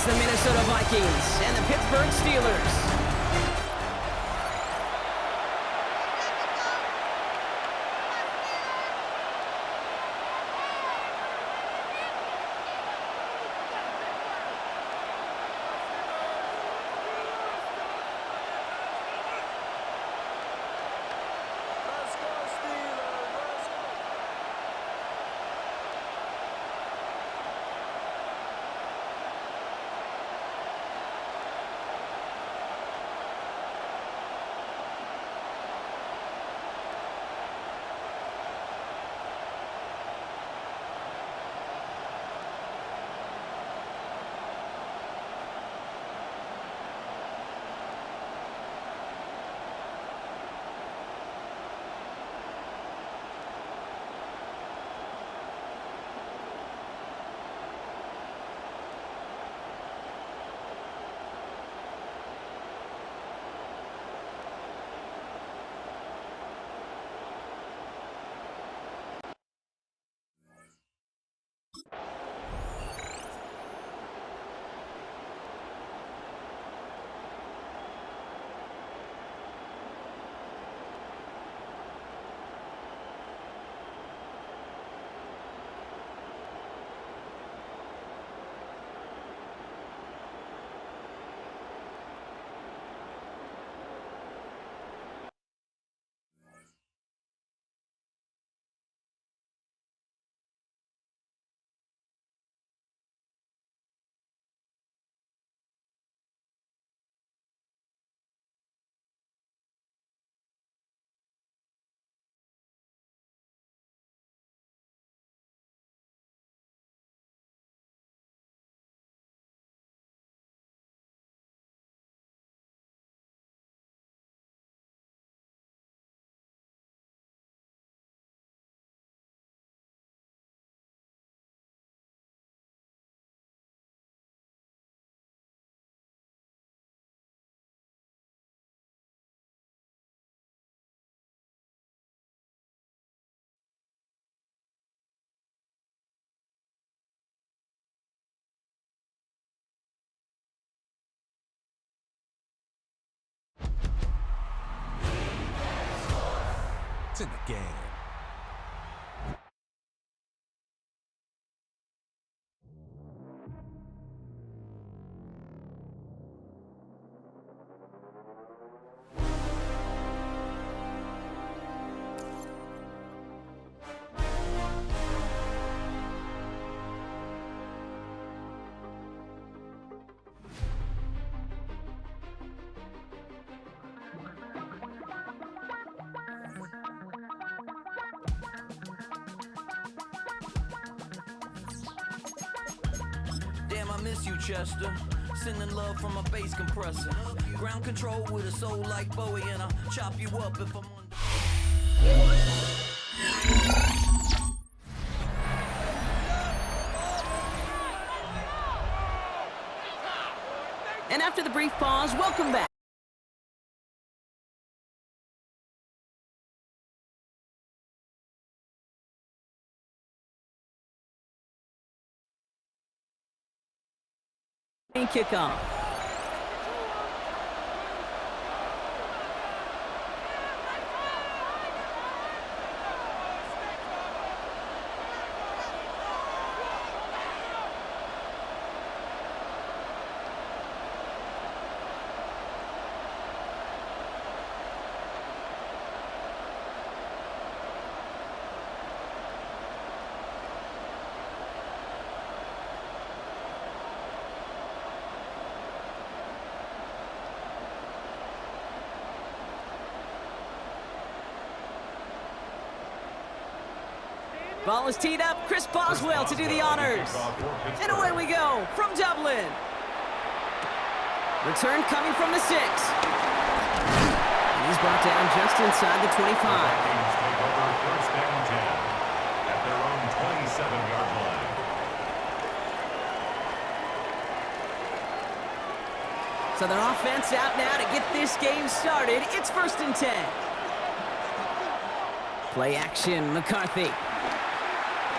It's the Minnesota Vikings and the Pittsburgh Steelers. It's in the game. Damn, I miss you, Chester. Sending love from a bass compressor. Ground control with a soul like Bowie, and I'll chop you up if I'm on. And after the brief pause, welcome back. Kickoff. Ball is teed up. Chris Boswell to do the honors. And away we go from Dublin. Return coming from the 6. And he's brought down just inside the 25. Vikings take over first and 10 at their own 27-yard line. So their offense out now to get this game started. It's first and 10. Play action, McCarthy.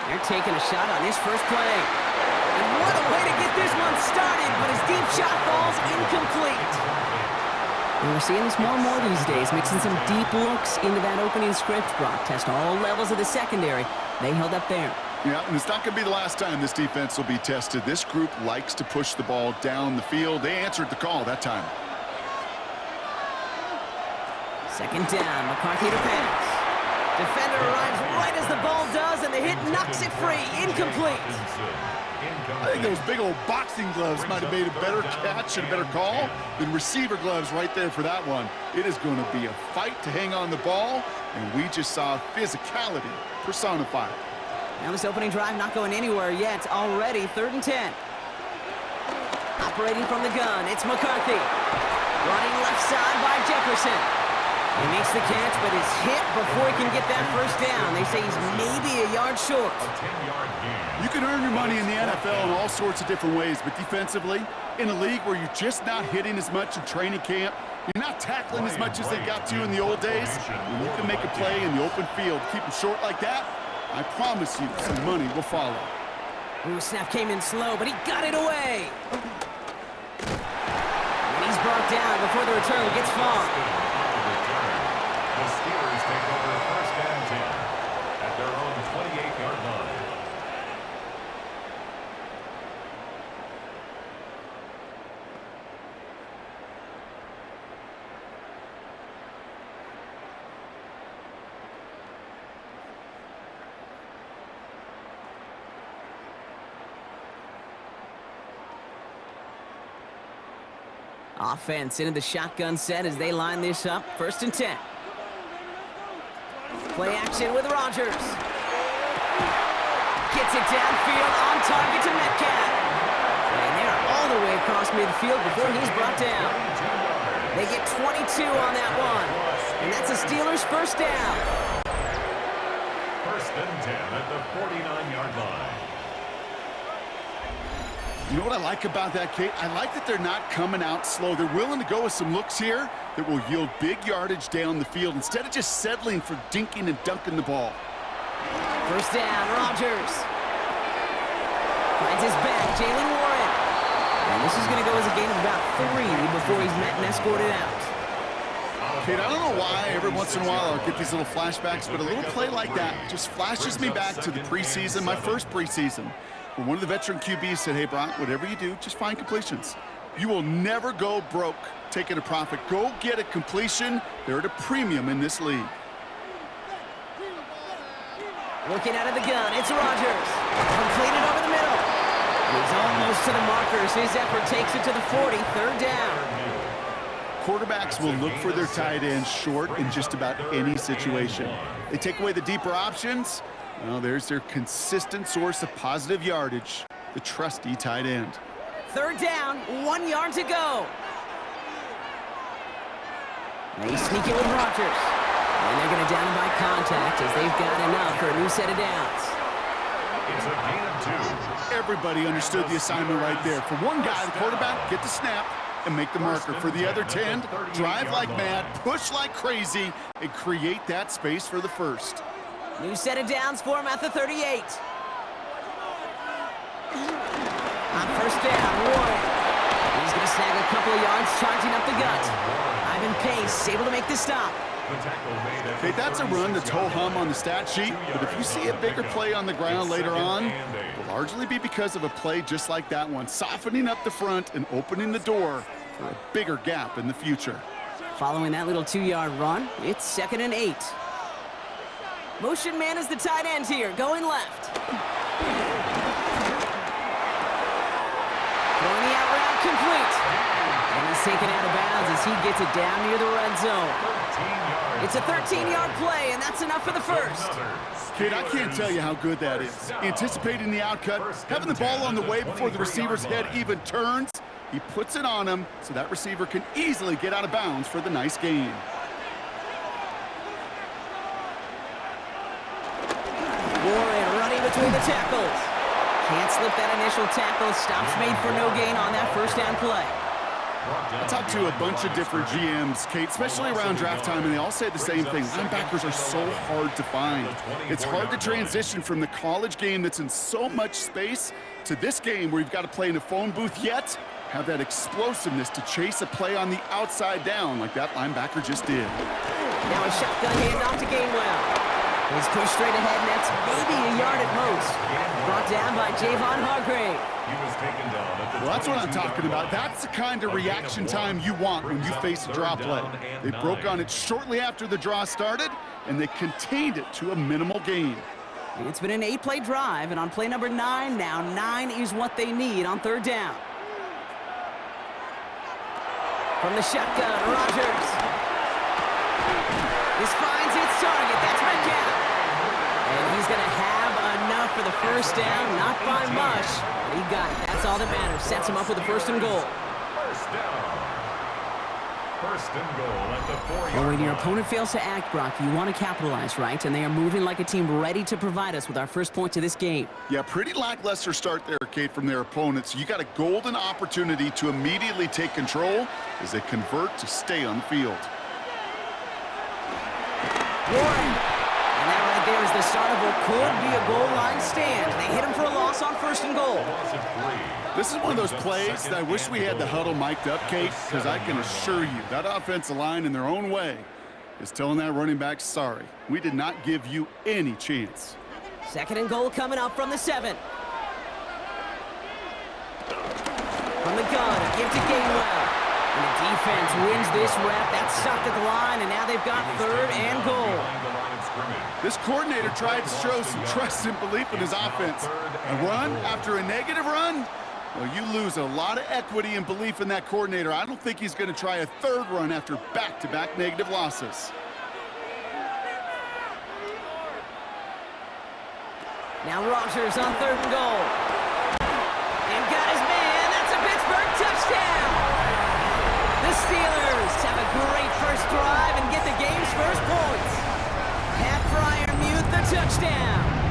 They're taking a shot on this first play. And what a way to get this one started, but his And we're seeing this more and more these days, mixing some deep looks into that opening script. Brock test all levels of the secondary. They held up there. Yeah, and it's not going to be the last time this defense will be tested. This group likes to push the ball down the field. They answered the call that time. Second down, McCarthy to pass. Defender arrives right as the ball does, and the hit knocks it free. Incomplete. I think those big old boxing gloves might have made a better catch and a better call than receiver gloves right there for that one. It is going to be a fight to hang on the ball, and we just saw physicality personified. Now this opening drive not going anywhere yet. Already 3rd and 10. Operating from the gun, it's McCarthy. Running left side by Jefferson. He makes the catch, but is hit before he can get that first down. They say he's maybe a yard short. You can earn your money in the NFL in all sorts of different ways, but defensively, in a league where you're just not hitting as much in training camp, you're not tackling as much as they got to in the old days, when you can make a play in the open field, keep them short like that, I promise you some money will follow. Ooh, snap came in slow, but he got it away. And he's brought down before the return gets far. The Steelers take over 1st and 10 at their own 28-yard line. Offense into the shotgun set as they line this up. 1st and 10. Play action with Rodgers. Gets it downfield on target to Metcalf. And they're all the way across midfield before he's brought down. They get 22 on that one. And that's a Steelers 1st down. 1st and 10 at the 49-yard line. You know what I like about that, Kate? I like that they're not coming out slow. They're willing to go with some looks here that will yield big yardage down the field instead of just settling for dinking and dunking the ball. 1st down, Rodgers. Finds his back, Jalen Warren. And this is going to go as a gain of about 3 before he's met and escorted out. Kate, I don't know why every once in a while I'll get these little flashbacks, but a little play like that just flashes me back to the preseason, my first preseason. Where one of the veteran QBs said, hey, Brock, whatever you do, just find completions. You will never go broke taking a profit. Go get a completion. They're at a premium in this league. Looking out of the gun, it's Rodgers. Completed over the middle. He's almost to the markers. His effort takes it to the 40, 3rd down. Quarterbacks will look for their tight ends short in just about any situation. They take away the deeper options. Well, there's their consistent source of positive yardage, the trusty tight end. 3rd down, 1 yard to go. They sneak it with Rodgers. And they're going to down him by contact as they've got enough for a new set of downs. It's a gain of 2. Everybody understood the assignment right there. For one guy, the quarterback, get the snap and make the marker. For the other 10, drive like mad, push like crazy, and create that space for the 1st. New set of downs for him at the 38. On 1st down, Warren. He's going to snag a couple of yards, charging up the gut. Ivan Pace able to make the stop. Okay, that's a run that's ho-hum on the stat sheet, but if you see a bigger play on the ground later on, it will largely be because of a play just like that one, softening up the front and opening the door for a bigger gap in the future. Following that little 2-yard run, it's 2nd and 8. Motion man is the tight end here, going left. Throwing the out route complete. And he's taken out of bounds as he gets it down near the red zone. It's a 13-yard play, and that's enough for the 1st. Kid, I can't tell you how good that is. Anticipating the outcut, having the ball on the way before the receiver's head even turns. He puts it on him so that receiver can easily get out of bounds for the nice gain. Warren running between the tackles. Can't slip that initial tackle. Stops made for no gain on that 1st down play. I talked to a bunch of different GMs, Kate, especially around draft time, and they all say the same thing. Linebackers are so hard to find. It's hard to transition from the college game that's in so much space to this game where you've got to play in a phone booth, yet have that explosiveness to chase a play on the outside down like that linebacker just did. Now a shotgun handoff to Gainwell. He's pushed straight ahead, and that's maybe a yard at most. Brought down by Javon Hargrave. He was taken down at the Well, that's what I'm talking about. That's the kind of reaction time you want when you face a draw play. They broke on it shortly after the draw started, and they contained it to a minimal gain. It's been an 8-play drive, and on play number 9, now 9 is what they need on third down. From the shotgun, Rodgers. This finds its target. That's Metcalf. And he's going to have enough for the first down, not by much. But he got it. That's all that matters. Sets him up with a first and goal. First down. First and goal at the 4-yard Well, when your line. opponent fails to act, Brock, you want to capitalize, right? And they are moving like a team ready to provide us with our first point to this game. Yeah, pretty lackluster start there, Kate, from their opponents. You got a golden opportunity to immediately take control as they convert to stay on the field. Warren. And that right there is the start of what could be a goal line stand. They hit him for a loss on first and goal. Loss of 3. This is one of those plays that I wish we had the huddle mic'd up, Kate, because I can assure you that offensive line in their own way is telling that running back, sorry, we did not give you any chance. Second and goal coming up from the 7. From the gun, a give to Gainwell. And the defense wins this rep. That's stopped at the line, and now they've got third and goal. Behind the line of scrimmage. This coordinator tried to show some trust and belief in his offense. A run after a negative run? Well, you lose a lot of equity and belief in that coordinator. I don't think he's going to try a third run after back-to-back negative losses. Now Rodgers on third and goal. And got his man. That's a Pittsburgh touchdown. The Steelers have a great first drive and get the game's first points. Pat Fryermuth, the touchdown.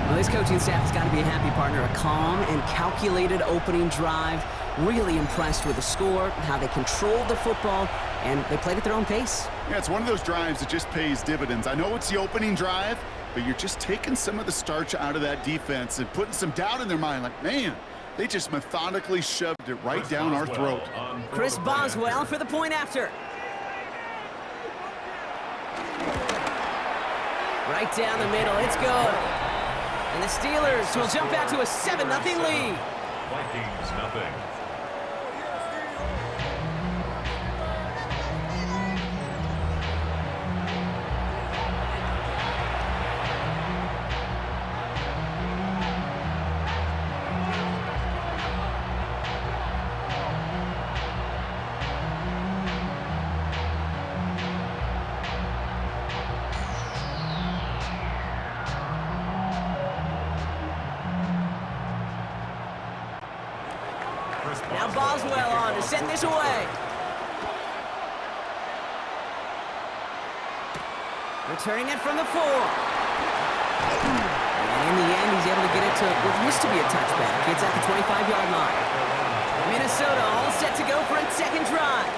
Well, this coaching staff has got to be a happy partner. A calm and calculated opening drive. Really impressed with the score, how they controlled the football, and they played at their own pace. Yeah, it's one of those drives that just pays dividends. I know it's the opening drive, but you're just taking some of the starch out of that defense and putting some doubt in their mind. Like, man, they just methodically shoved it right down our throat. Chris Boswell for the point after. Right down the middle, it's good. And the Steelers will jump out to a 7-0 lead. Vikings nothing. Now Boswell on to send this away. Returning it from the 4. And in the end, he's able to get it to what used to be a touchback. It's at the 25-yard line. Minnesota all set to go for its second drive.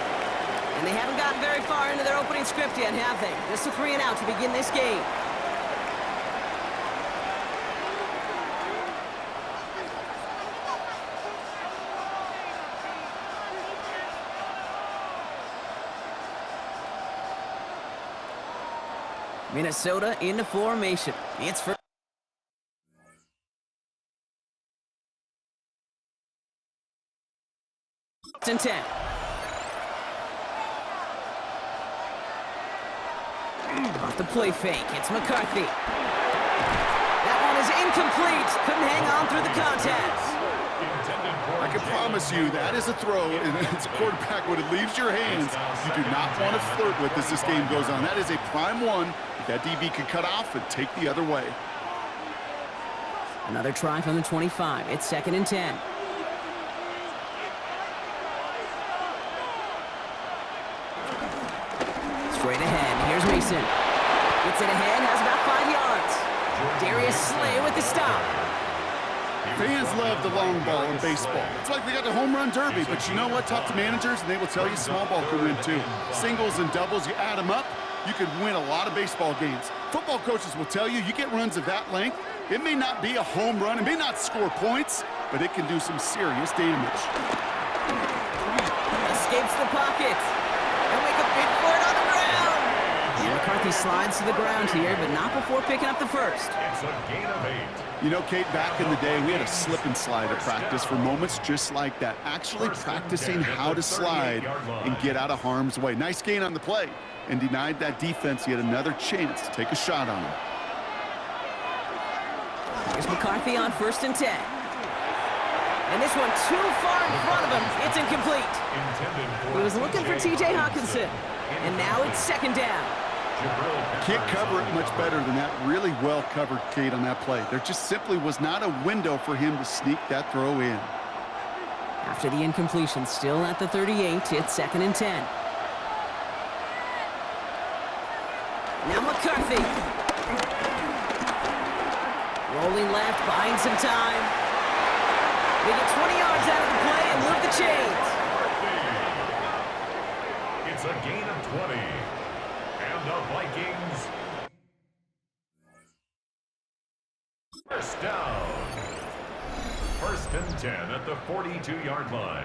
And they haven't gotten very far into their opening script yet, have they? Just a 3 and out to begin this game. Minnesota into formation. It's for and 10. Off the play fake, it's McCarthy. That one is incomplete. Couldn't hang on through the contact. I can promise you that is a throw, and as a quarterback, when it leaves your hands, you do not want to flirt with as this game goes on. That is a prime one that DB could cut off and take the other way. Another try from the 25. It's 2nd and 10. Straight ahead. Here's Mason. Gets it ahead, has about 5 yards. Darius Slay with the stop. Fans love the long ball in baseball. It's like they got the home run derby, but you know what? Talk to managers, and they will tell you small ball can win too. Singles and doubles, you add them up, you could win a lot of baseball games. Football coaches will tell you, you get runs of that length, it may not be a home run, it may not score points, but it can do some serious damage. Escapes the pocket. They'll make a bid for it on the ground. Yeah, McCarthy slides to the ground here, but not before picking up the first. It's a gain of 8. You know, Kate, back in the day, we had a slip and slide at practice for moments just like that. Actually practicing how to slide and get out of harm's way. Nice gain on the play, and denied that defense yet another chance to take a shot on him. Here's McCarthy on 1st and 10. And this one too far in front of him. It's incomplete. He was looking for T.J. Hawkinson. And now it's 2nd down. Can't cover it much better than that. Really well covered, Kate, on that play. There just simply was not a window for him to sneak that throw in. After the incompletion, still at the 38, it's 2nd and 10. Now McCarthy. Rolling left, buying some time. They get 20 yards out of the play and move the chains. It's a gain of 20. And the Vikings. First down. 1st and 10 at the 42-yard line.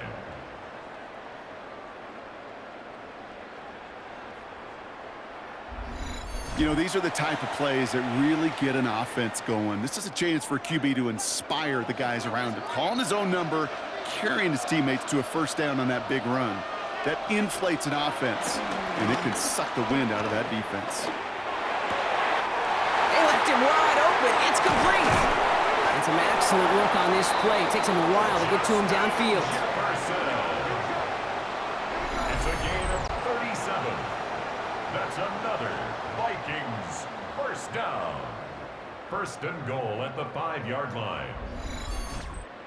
You know, these are the type of plays that really get an offense going. This is a chance for QB to inspire the guys around him. Calling his own number, carrying his teammates to a 1st down on that big run. That inflates an offense, and it can suck the wind out of that defense. They left him wide open. It's complete. And some excellent work on this play. It takes him a while to get to him downfield. It's a gain of 37. That's another Vikings 1st down. 1st and goal at the 5-yard line.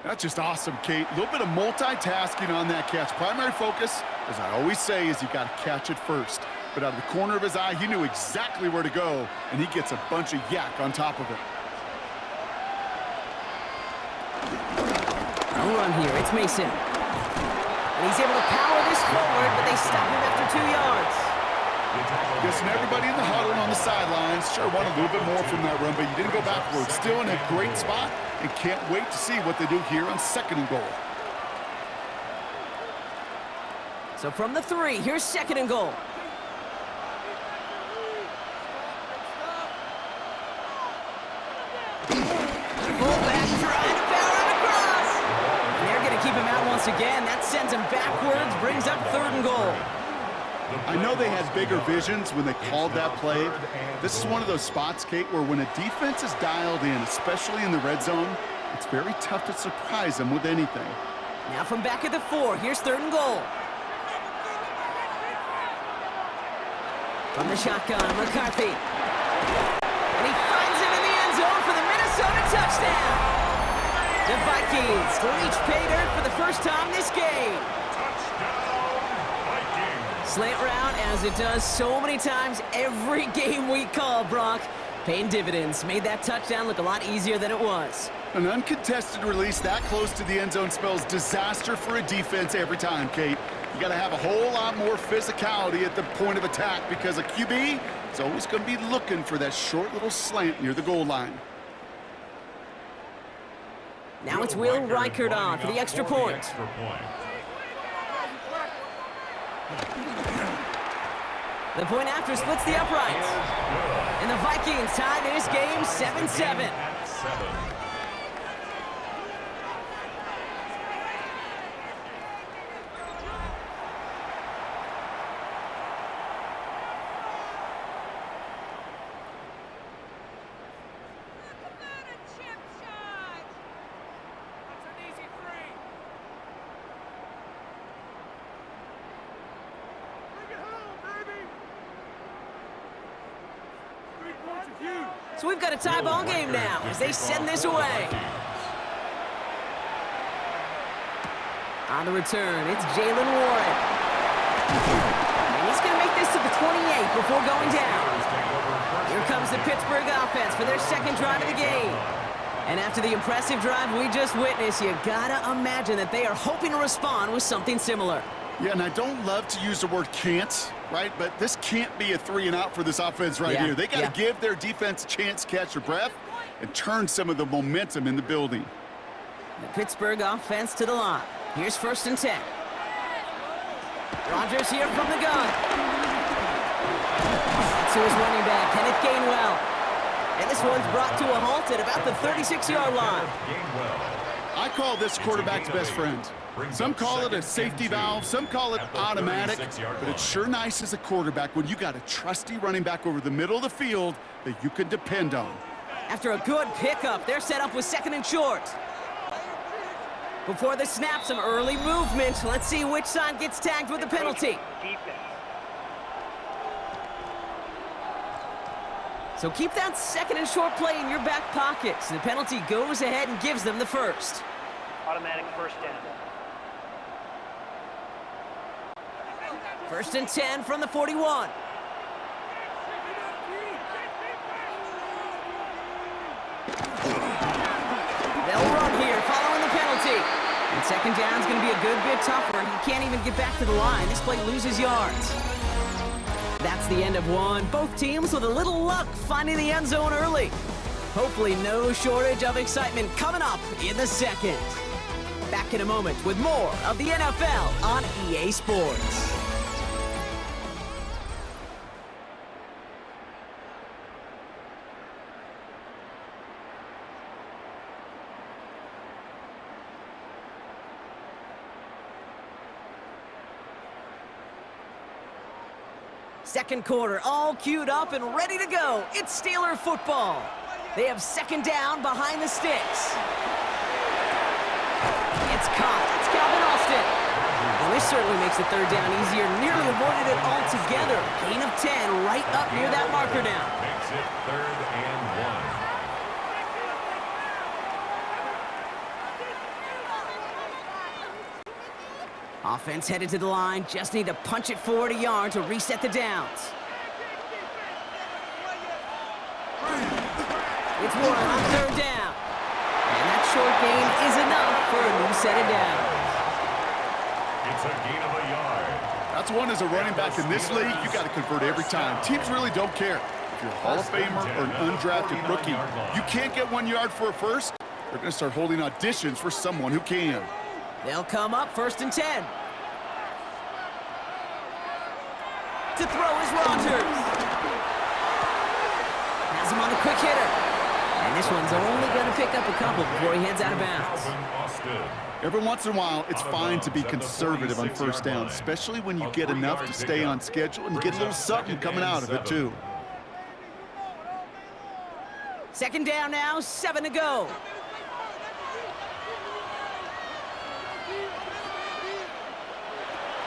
That's just awesome, Kate. A little bit of multitasking on that catch. Primary focus, as I always say, is you got to catch it first. But out of the corner of his eye, he knew exactly where to go, and he gets a bunch of yak on top of it. No run here. It's Mason. And he's able to power this forward, but they stop him after 2 yards. Guessing everybody in the huddle and on the sidelines sure want a little bit more from that run, but you didn't go backwards. Still in a great spot, and can't wait to see what they do here on 2nd and goal. So from the 3, here's 2nd and goal. Fullback trying to power it across. And they're going to keep him out once again. That sends him backwards, brings up 3rd and goal. I know they had bigger visions when they called that play. This is one of those spots, Kate, where when a defense is dialed in, especially in the red zone, it's very tough to surprise them with anything. Now from back at the 4, here's 3rd and goal. From the shotgun, McCarthy. And he finds him in the end zone for the Minnesota touchdown. The Vikings reach pay dirt for the first time this game. Slant route, as it does so many times every game we call, Brock. Paying dividends. Made that touchdown look a lot easier than it was. An uncontested release that close to the end zone spells disaster for a defense every time, Kate. You got to have a whole lot more physicality at the point of attack because a QB is always going to be looking for that short little slant near the goal line. Now it's Will Reichert on for the extra point. The point after splits the uprights. And the Vikings tie this game 7-7. So we've got a tie ball game now as they send this away. On the return, it's Jalen Warren. And he's going to make this to the 28 before going down. Here comes the Pittsburgh offense for their 2nd drive of the game. And after the impressive drive we just witnessed, you gotta imagine that they are hoping to respond with something similar. Yeah, and I don't love to use the word can't, right? But this can't be a 3-and-out for this offense right here. They got to give their defense a chance to catch their breath and turn some of the momentum in the building. The Pittsburgh offense to the line. Here's 1st and 10. Rodgers here from the gun. That's to his running back, Kenneth Gainwell. And this one's brought to a halt at about the 36-yard line. I call this quarterback's best friend. Some call it a safety valve, some call it automatic, but it's sure nice as a quarterback when you got a trusty running back over the middle of the field that you can depend on. After a good pickup, they're set up with 2nd and short. Before the snap, some early movement. Let's see which side gets tagged with a penalty. So keep that 2nd and short play in your back pocket. So the penalty goes ahead and gives them the first. Automatic 1st down. 1st and 10 from the 41. They'll run here following the penalty. And 2nd down is going to be a good bit tougher. He can't even get back to the line. This play loses yards. That's the end of one. Both teams with a little luck finding the end zone early. Hopefully no shortage of excitement coming up in the 2nd. Back in a moment with more of the NFL on EA Sports. Second quarter, all queued up and ready to go. It's Steeler football. They have 2nd down behind the sticks. It's caught. It's Calvin Austin. Well, this certainly makes the 3rd down easier. Nearly avoided it altogether. Gain of 10 right up near that marker now. Makes it 3rd and 1. Offense headed to the line. Just need to punch it forward a yard to reset the downs. It's Warren on 3rd down. And that short gain is enough for a new set of downs. It's a gain of a yard. That's one as a running back in this league, you got to convert every time. Teams really don't care. If you're a Hall of Famer or an undrafted rookie, you can't get 1 yard for a first, they're going to start holding auditions for someone who can. They'll come up 1st and 10. To throw is Rodgers. Has him on the quick hitter. And this one's only going to pick up a couple before he heads out of bounds. Every once in a while, it's fine to be conservative on 1st down, especially when you get enough to stay on schedule and get a little something coming out of it, too. 2nd down now, 7 to go.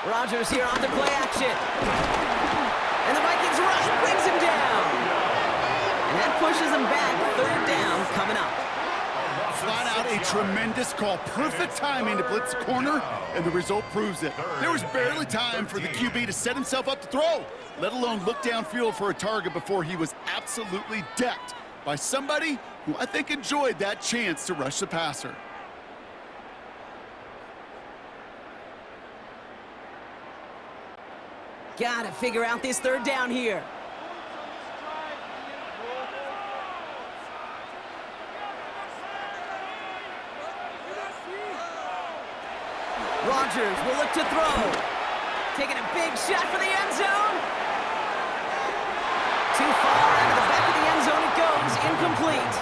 Rodgers here on the play action. And the Vikings rush brings him down. And that pushes him back. 3rd down coming up. Flat out a tremendous call. Perfect timing to blitz the corner, and the result proves it. There was barely time for the QB to set himself up to throw, let alone look downfield for a target before he was absolutely decked by somebody who I think enjoyed that chance to rush the passer. Gotta figure out this 3rd down here. Rodgers will look to throw. Taking a big shot for the end zone. Too far out of the back of the end zone it goes. Incomplete.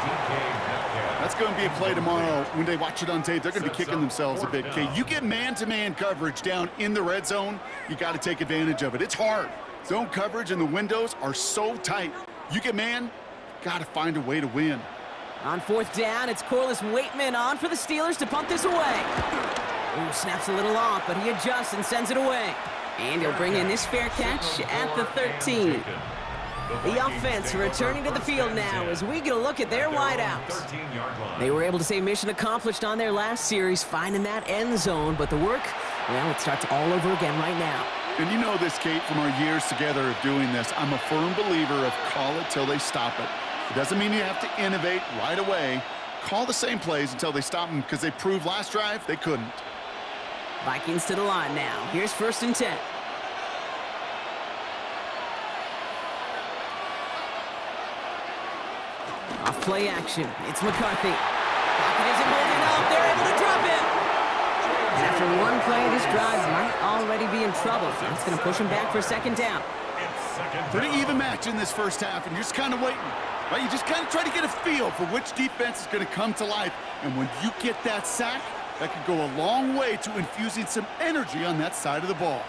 That's going to be a play tomorrow. When they watch it on tape, they're going to be kicking themselves a bit. Okay, you get man-to-man coverage down in the red zone, you got to take advantage of it. It's hard. Zone coverage and the windows are so tight. You get man, got to find a way to win. On 4th down, it's Corliss Waitman on for the Steelers to punt this away. Ooh, snaps a little off, but he adjusts and sends it away. And he'll bring in this fair catch at the 13. The offense returning to the field now as we get a look at their wideouts. They were able to say mission accomplished on their last series, finding that end zone, but the work, well, it starts all over again right now. And you know this, Kate, from our years together of doing this. I'm a firm believer of call it till they stop it. It doesn't mean you have to innovate right away. Call the same plays until they stop them because they proved last drive they couldn't. Vikings to the line now. Here's 1st and 10. Off play action. It's McCarthy. Pocket isn't holding up. They're able to drive. That's going to push him back for second down. Pretty even match in this first half, and you're just kind of waiting. Right? You just kind of try to get a feel for which defense is going to come to life. And when you get that sack, that could go a long way to infusing some energy on that side of the ball.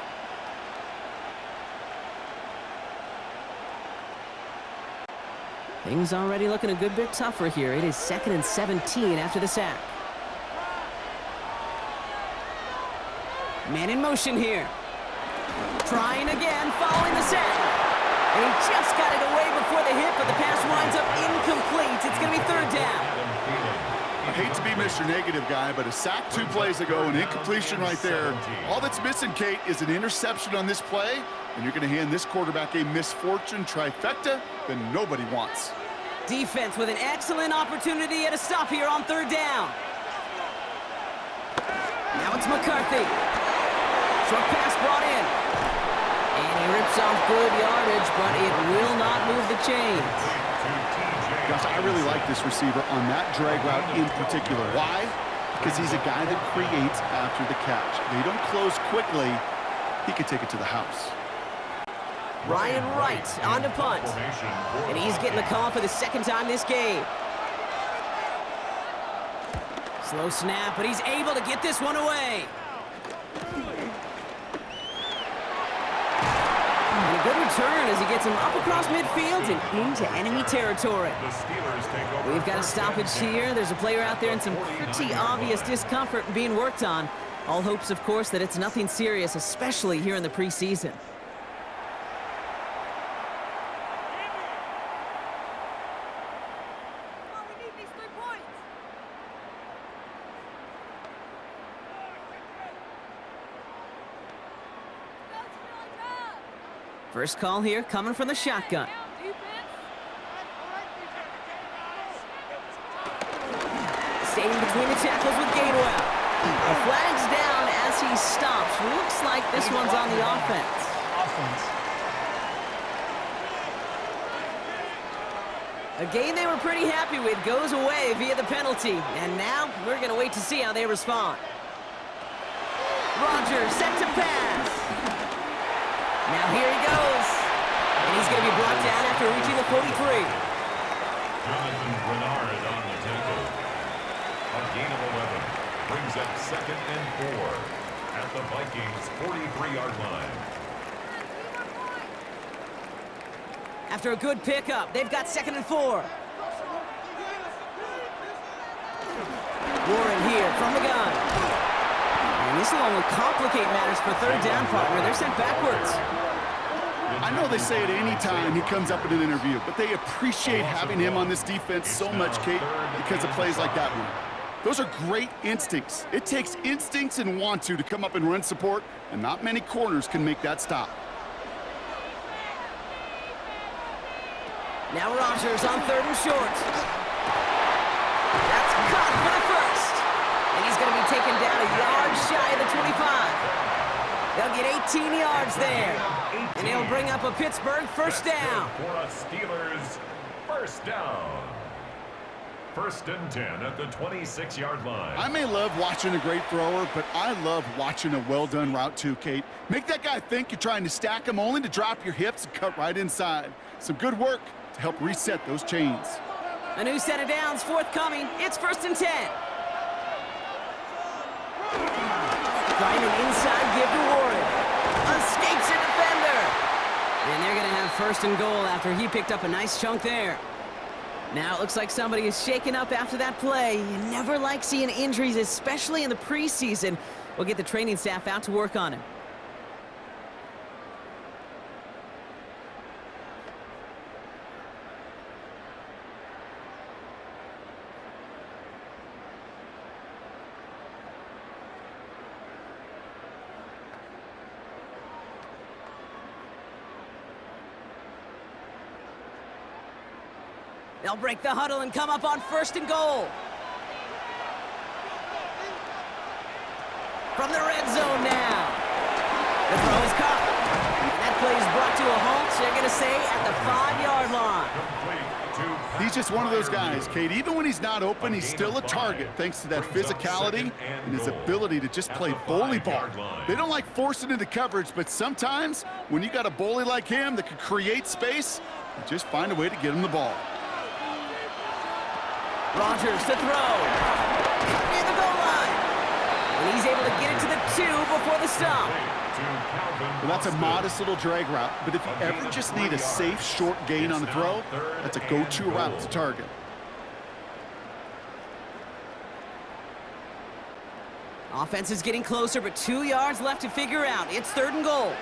Things already looking a good bit tougher here. It is 2nd and 17 after the sack. Man in motion here. Trying again, following the sack. And he just got it away before the hit, but the pass winds up incomplete. It's going to be 3rd down. I hate to be Mr. Negative guy, but a sack 2 plays ago, an incompletion right there. All that's missing, Kate, is an interception on this play, and you're going to hand this quarterback a misfortune trifecta that nobody wants. Defense with an excellent opportunity at a stop here on 3rd down. Now it's McCarthy. Short pass brought in. And he rips off good yardage, but it will not move the chains. Gosh, I really like this receiver on that drag route in particular. Why? Because he's a guy that creates after the catch. They don't close quickly. He could take it to the house. Ryan Wright on to punt. And he's getting the call for the 2nd time this game. Slow snap, but he's able to get this one away. And a good return as he gets him up across midfield and into enemy territory. We've got a stoppage here. There's a player out there in some pretty obvious discomfort being worked on. All hopes, of course, that it's nothing serious, especially here in the preseason. First call here coming from the shotgun. Staying between the tackles with Gainwell. The flag's down as he stops. Looks like this one's on the offense. A game they were pretty happy with goes away via the penalty. And now we're going to wait to see how they respond. Rodgers set to pass. Now here he goes. And he's going to be brought down after reaching the 43. Jonathan Bernard on the tackle. A gain of 11 brings up 2nd and 4 at the Vikings' 43-yard line. After a good pickup, they've got 2nd and 4. Warren here from the gun. And this will only complicate matters for 3rd down, partner. They're sent backwards. I know they say it any time he comes up in an interview, but they appreciate having him on this defense so much, Kate, because of plays like that one. Those are great instincts. It takes instincts and want to come up and run support, and not many corners can make that stop. Now Rodgers on 3rd and short. That's caught for the first. And he's going to be taken down a yard shy of the 25. They'll get 18 yards there. And they'll bring up a Pittsburgh first down. For a Steelers first down. 1st and 10 at the 26-yard line. I may love watching a great thrower, but I love watching a well-done route too, Kate. Make that guy think you're trying to stack him only to drop your hips and cut right inside. Some good work to help reset those chains. A new set of downs forthcoming. It's 1st and 10. Trying an inside give to Warren. Escapes a defender. And they're going to have 1st and goal after he picked up a nice chunk there. Now it looks like somebody is shaken up after that play. You never like seeing injuries, especially in the preseason. We'll get the training staff out to work on him. They'll break the huddle and come up on 1st and goal. From the red zone now. The throw is caught. And that play is brought to a halt, so they're going to say at the 5-yard line. Complete to He's just one of those guys, Kate. Even when he's not open, he's still a target thanks to that physicality and his ability to just play bully ball. They don't like forcing into coverage, but sometimes when you got a bully like him that can create space, you just find a way to get him the ball. Rodgers to throw. Near the goal line. And he's able to get it to the 2 before the stop. Well, that's a modest little drag route, but if you ever just need a safe, short gain on a throw, that's a go-to route to target. Offense is getting closer, but 2 yards left to figure out. It's 3rd and goal.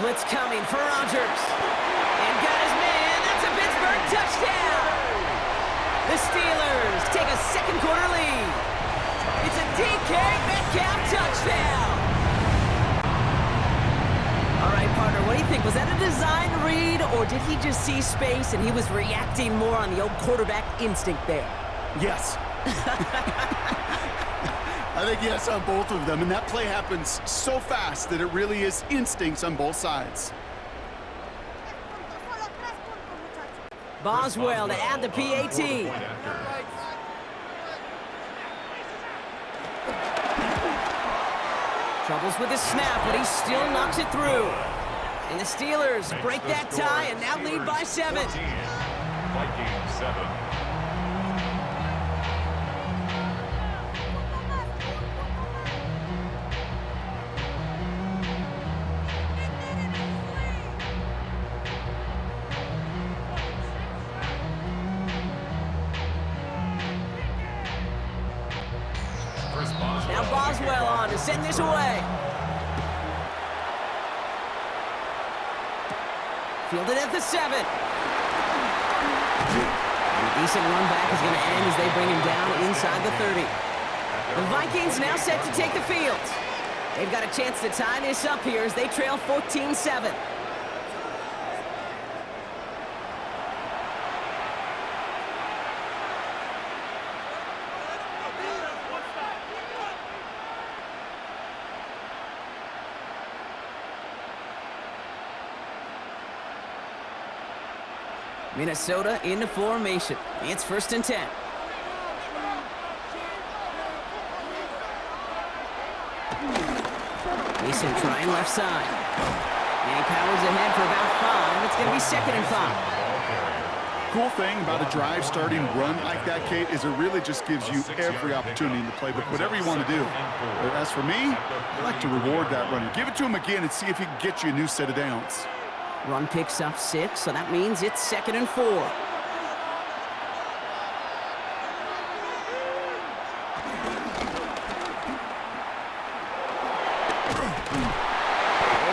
Blitz coming for Rodgers. And got his man. That's a Pittsburgh touchdown. The Steelers take a second quarter lead. It's a DK Metcalf touchdown. All right, partner, what do you think? Was that a design read, or did he just see space and he was reacting more on the old quarterback instinct there? Yes. I think yes on both of them, and that play happens so fast that it really is instincts on both sides. Boswell to add the PAT. Troubles with the snap, but he still knocks it through. And the Steelers break that tie and now lead by 7. Vikings 7. Now Boswell on to send this away. Fielded at the 7. And a decent run back is going to end as they bring him down inside the 30. The Vikings now set to take the field. They've got a chance to tie this up here as they trail 14-7. Minnesota into formation. It's 1st and 10. Mason trying left side. And powers ahead for about 5. It's going to be 2nd and 5. Cool thing about a drive starting run like that, Kate, is it really just gives you every opportunity to play, but whatever you want to do. As for me, I like to reward that runner. Give it to him again and see if he can get you a new set of downs. Run picks up 6, so that means it's 2nd and 4. Oh,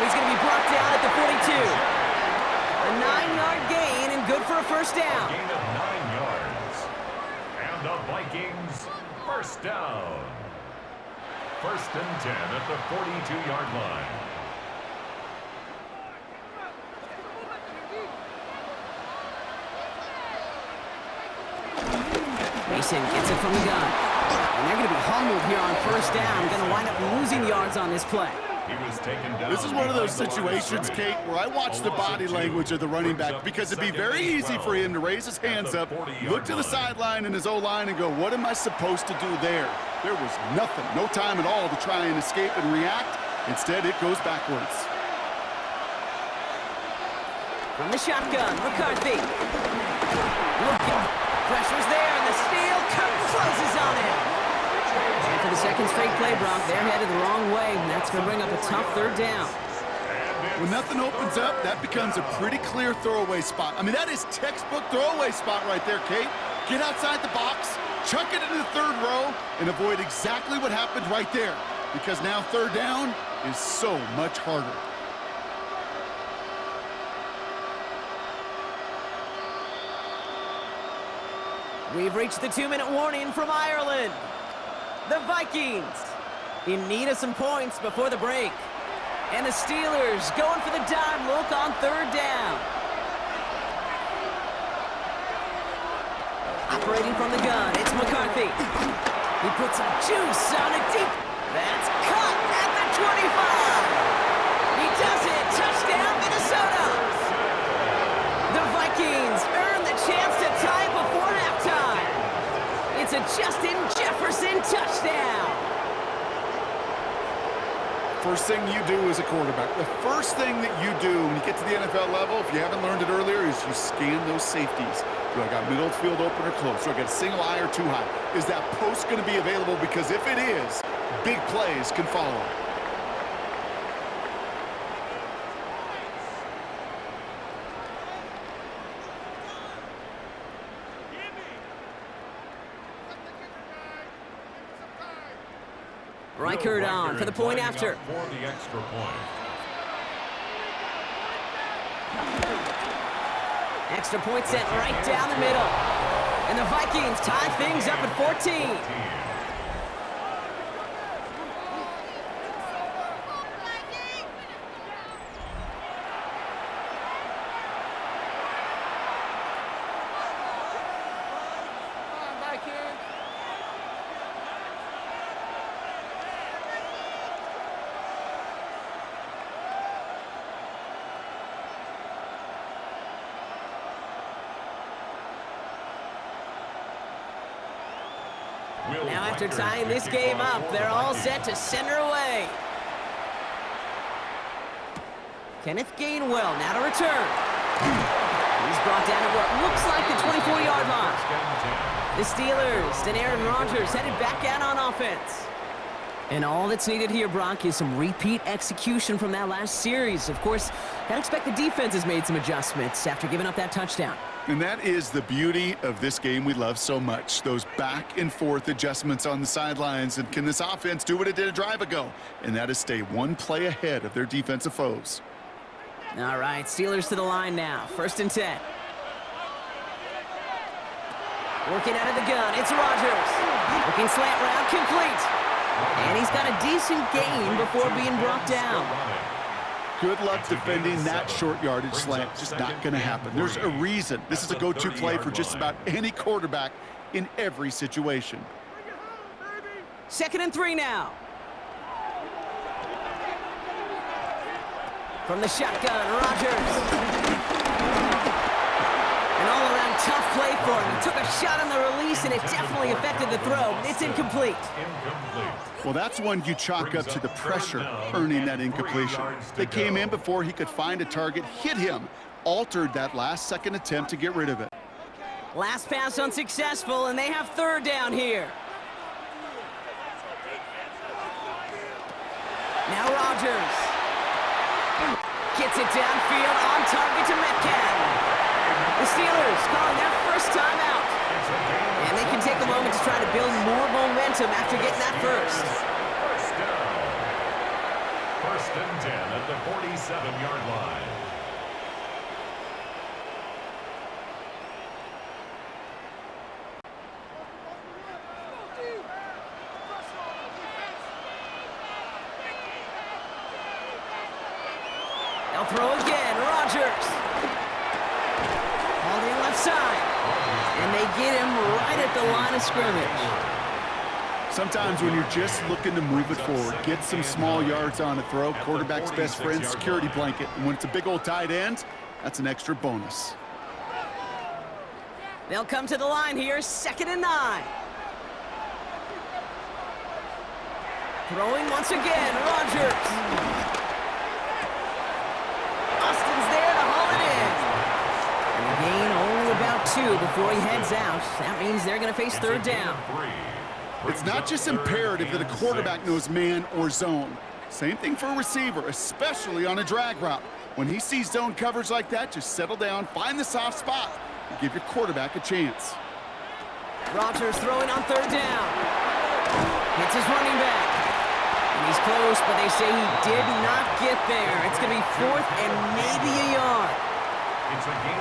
he's going to be brought down at the 42. A 9-yard gain and good for a 1st down. Gain of 9 yards. And the Vikings, 1st down. 1st and 10 at the 42-yard line. Mason gets it from the gun. And they're going to be humbled here on 1st down. Going to wind up losing yards on this play. He was taken down. This is one of those situations, Kate, where I watch the body language of the running back because it'd be very easy for him to raise his hands up, look to the sideline and his O-line and go, what am I supposed to do there? There was nothing, no time at all to try and escape and react. Instead, it goes backwards. From the shotgun, McCarthy. Looking. Pressure's there, and the steal closes on it. And for the 2nd straight play, Brock, they're headed the wrong way, and that's going to bring up a tough 3rd down. When nothing opens up, that becomes a pretty clear throwaway spot. I mean, that is textbook throwaway spot right there, Kate. Get outside the box, chuck it into the 3rd row, and avoid exactly what happened right there. Because now 3rd down is so much harder. We've reached the 2-minute warning from Ireland. The Vikings in need of some points before the break. And the Steelers going for the dime look on 3rd down. Operating from the gun, it's McCarthy. He puts some juice on it deep. That's caught at the 25. He does it. Touchdown, Minnesota. to Justin Jefferson, touchdown! First thing you do as a quarterback, the first thing that you do when you get to the NFL level, if you haven't learned it earlier, is you scan those safeties. Do I got middle field open or close? Do I got a single high or two high? Is that post going to be available? Because if it is, big plays can follow. Reichert on for the point after. For the extra point. Extra point sent right down the middle. And the Vikings tie things up at 14. Now after tying this game up, they're all set to send her away. Kenneth Gainwell now to return. He's brought down at what looks like the 24-yard line. The Steelers and Aaron Rodgers headed back out on offense. And all that's needed here, Brock, is some repeat execution from that last series. Of course, I expect the defense has made some adjustments after giving up that touchdown. And that is the beauty of this game we love so much, those back and forth adjustments on the sidelines. And can this offense do what it did a drive ago? And that is stay one play ahead of their defensive foes. All right, Steelers to the line now. 1st and 10. Working out of the gun, it's Rodgers. Looking slant route, complete. And he's got a decent gain before being brought down. Good luck defending that short yardage slant. Just not going to happen. There's a reason. This is a go-to play for just about any quarterback in every situation. 2nd and 3 now. From the shotgun, Rodgers. An all-around tough play for him. He took a shot on the release, and it definitely affected the throw. It's incomplete. Well, that's one you chalk up to the pressure earning that incompletion. They came in before he could find a target, hit him, altered that last-second attempt to get rid of it. Last pass unsuccessful, and they have 3rd down here. Now Rodgers. Gets it downfield, on target to Metcalf. The Steelers calling their first time out. And they can take a moment to try to build more momentum after getting that first. First and 10 at the 47-yard line. They'll throw again, Rodgers. Holding left side. And they get him right at the line of scrimmage. Sometimes when you're just looking to move it forward, get some small yards on a throw, quarterback's best friend, security blanket. And when it's a big old tight end, that's an extra bonus. They'll come to the line here, 2nd and 9. Throwing once again, Rodgers. Austin's there to haul it in. And a gain only about 2 before he heads out. That means they're going to face 3rd down. It's not just imperative that a quarterback knows man or zone. Same thing for a receiver, especially on a drag route. When he sees zone coverage like that, just settle down, find the soft spot, and give your quarterback a chance. Rodgers throwing on 3rd down. Hits his running back. And he's close, but they say he did not get there. It's going to be 4th and maybe a yard.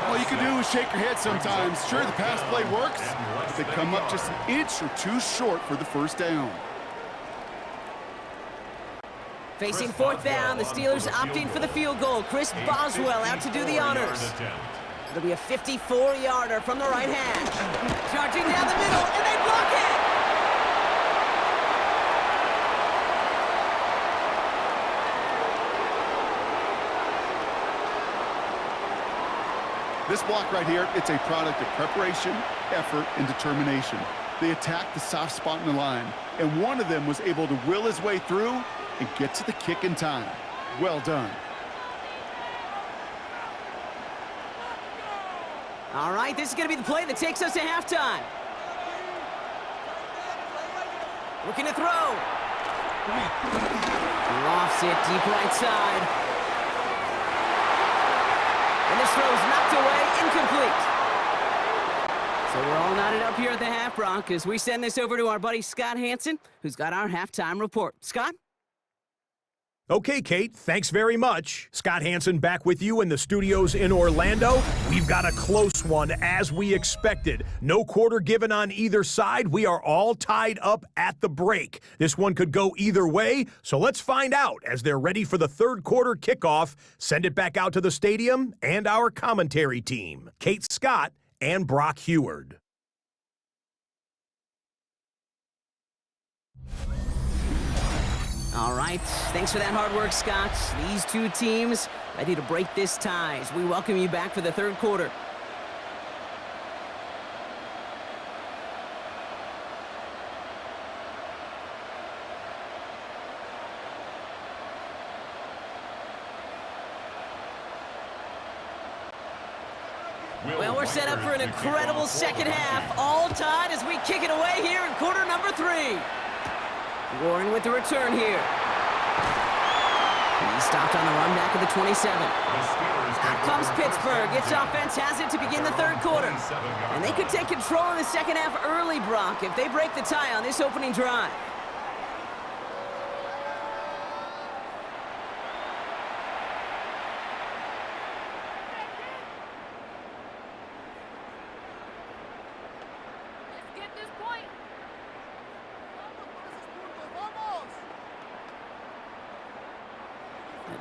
All you can do is shake your head sometimes. Sure, the pass play works, but they come up just an inch or 2 short for the 1st down. Facing 4th down, the Steelers opting for the field goal. Chris Boswell out to do the honors. It'll be a 54-yarder from the right hash. Charging down the middle, and they block it! This block right here, it's a product of preparation, effort, and determination. They attacked the soft spot in the line, and one of them was able to will his way through and get to the kick in time. Well done. All right, this is going to be the play that takes us to halftime. Looking to throw. Lofts it deep right side. And this throw is knocked away, incomplete. So we're all knotted up here at the half, Brock, as we send this over to our buddy Scott Hansen, who's got our halftime report. Scott? Okay, Kate, thanks very much. Scott Hansen back with you in the studios in Orlando. We've got a close one, as we expected. No quarter given on either side. We are all tied up at the break. This one could go either way, so let's find out as they're ready for the third quarter kickoff. Send it back out to the stadium and our commentary team, Kate Scott and Brock Heward. All right, thanks for that hard work, Scott. These two teams ready to break this tie as we welcome you back for the third quarter. Well, we're set up for an incredible second half, all tied as we kick it away here in quarter number 3. Warren with the return here. He stopped on the run back of the 27. Out comes Pittsburgh. Its offense has it to begin the third quarter. And they could take control of the second half early, Brock, if they break the tie on this opening drive.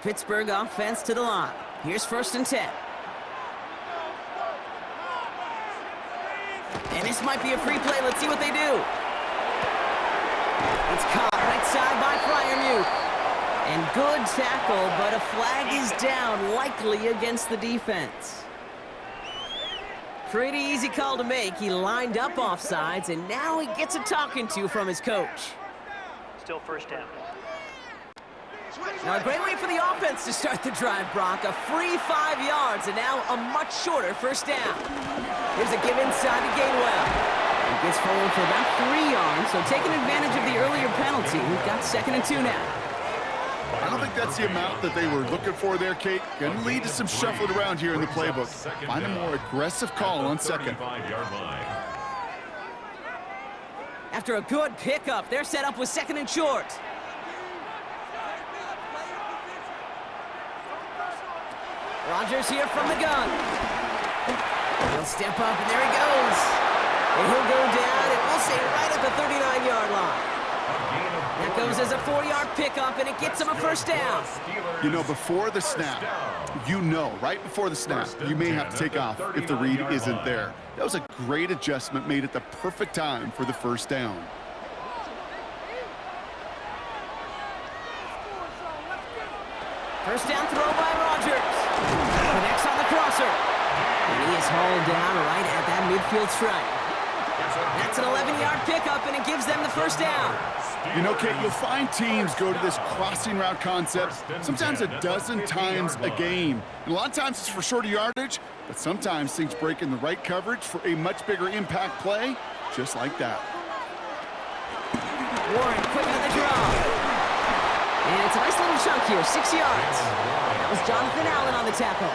Pittsburgh offense to the line. Here's 1st and 10. And this might be a free play. Let's see what they do. It's caught right side by Fryermuth. And good tackle, but a flag is down, likely against the defense. Pretty easy call to make. He lined up offsides, and now he gets a talking to from his coach. Still first down. Now, a great way for the offense to start the drive, Brock. A free 5 yards, and now a much shorter first down. Here's a give inside to Gainwell. He gets forward for about 3 yards, so taking advantage of the earlier penalty. We've got 2nd and 2 now. I don't think that's the amount that they were looking for there, Kate. Going to lead to some shuffling around here in the playbook. Find a more aggressive call on 2nd. After a good pickup, they're set up with 2nd and short. Rodgers here from the gun. He'll step up, and there he goes. And he'll go down, and we'll say right at the 39-yard line. That goes as a 4-yard pickup, and it gets him a first down. You know, before the snap, right before the snap, you may have to take off if the read isn't there. That was a great adjustment made at the perfect time for the first down. First down throw by Rodgers. Connects on the crosser. And he is hauled down right at that midfield stripe. That's an 11-yard pickup, and it gives them the first down. You know, Kate, you'll find teams go to this crossing route concept sometimes a dozen times a game. And a lot of times it's for shorter yardage, but sometimes things break in the right coverage for a much bigger impact play, just like that. Warren quick on the draw. And it's a nice little chunk here, 6 yards. That was Jonathan Allen on the tackle.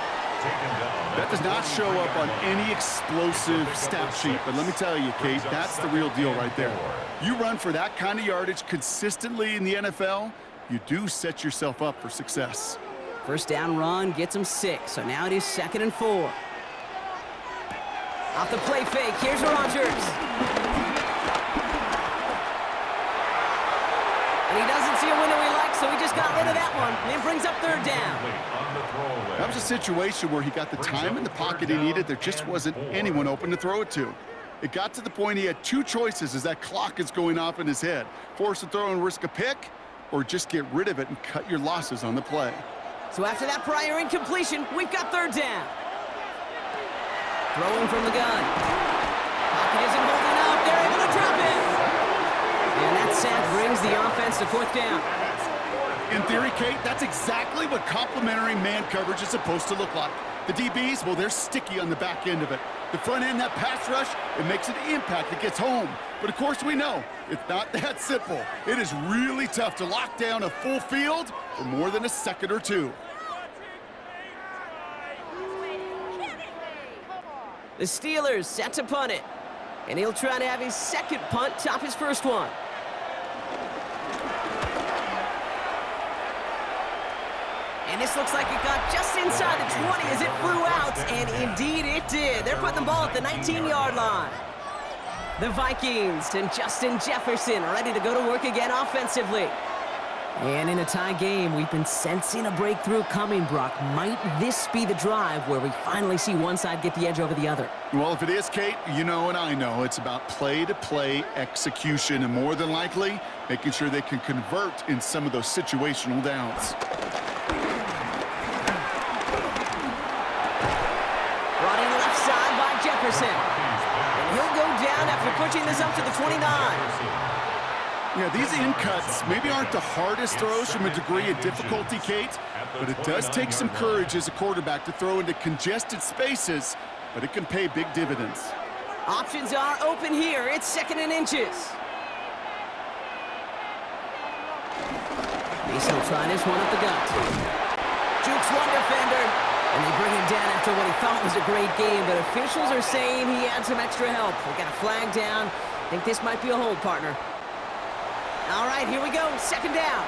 That does not show up on any explosive stat sheet, but let me tell you, Kate, that's the real deal right there. You run for that kind of yardage consistently in the NFL, you do set yourself up for success. First down run gets him 6, so now it is 2nd and 4. Off the play fake, here's Rodgers. And he doesn't see a window he likes, so he just got rid of that one. And it brings up 3rd down. That was a situation where he got the time in the pocket he needed. There just wasn't anyone open to throw it to. It got to the point he had 2 choices as that clock is going off in his head. Force a throw and risk a pick, or just get rid of it and cut your losses on the play. So after that prior incompletion, we've got 3rd down. Throwing from the gun. Pocket isn't holding up. They're able to drop it. sack brings the offense to 4th down. In theory, Kate, that's exactly what complementary man coverage is supposed to look like. The DBs, well, they're sticky on the back end of it. The front end, that pass rush, it makes an impact. It gets home. But of course we know it's not that simple. It is really tough to lock down a full field for more than a second or two. The Steelers set to punt it. And he'll try to have his second punt top his first one. And this looks like it got just inside the 20 as it flew out, and indeed it did. They're putting the ball at the 19-yard line. The Vikings and Justin Jefferson ready to go to work again offensively. And in a tie game, we've been sensing a breakthrough coming, Brock. Might this be the drive where we finally see one side get the edge over the other? Well, if it is, Kate, you know and I know it's about play-to-play execution, and more than likely, making sure they can convert in some of those situational downs. Running left side by Jefferson. And he'll go down after pushing this up to the 29. Yeah, these in cuts maybe aren't the hardest throws from a degree of difficulty, Kate, but it does take some courage as a quarterback to throw into congested spaces, but it can pay big dividends. Options are open here. It's 2nd and inches. Mason will try this one up the gut. Jukes one defender, and they bring him down after what he thought was a great game, but officials are saying he had some extra help. They got a flag down. I think this might be a hold, partner. All right, here we go. 2nd down.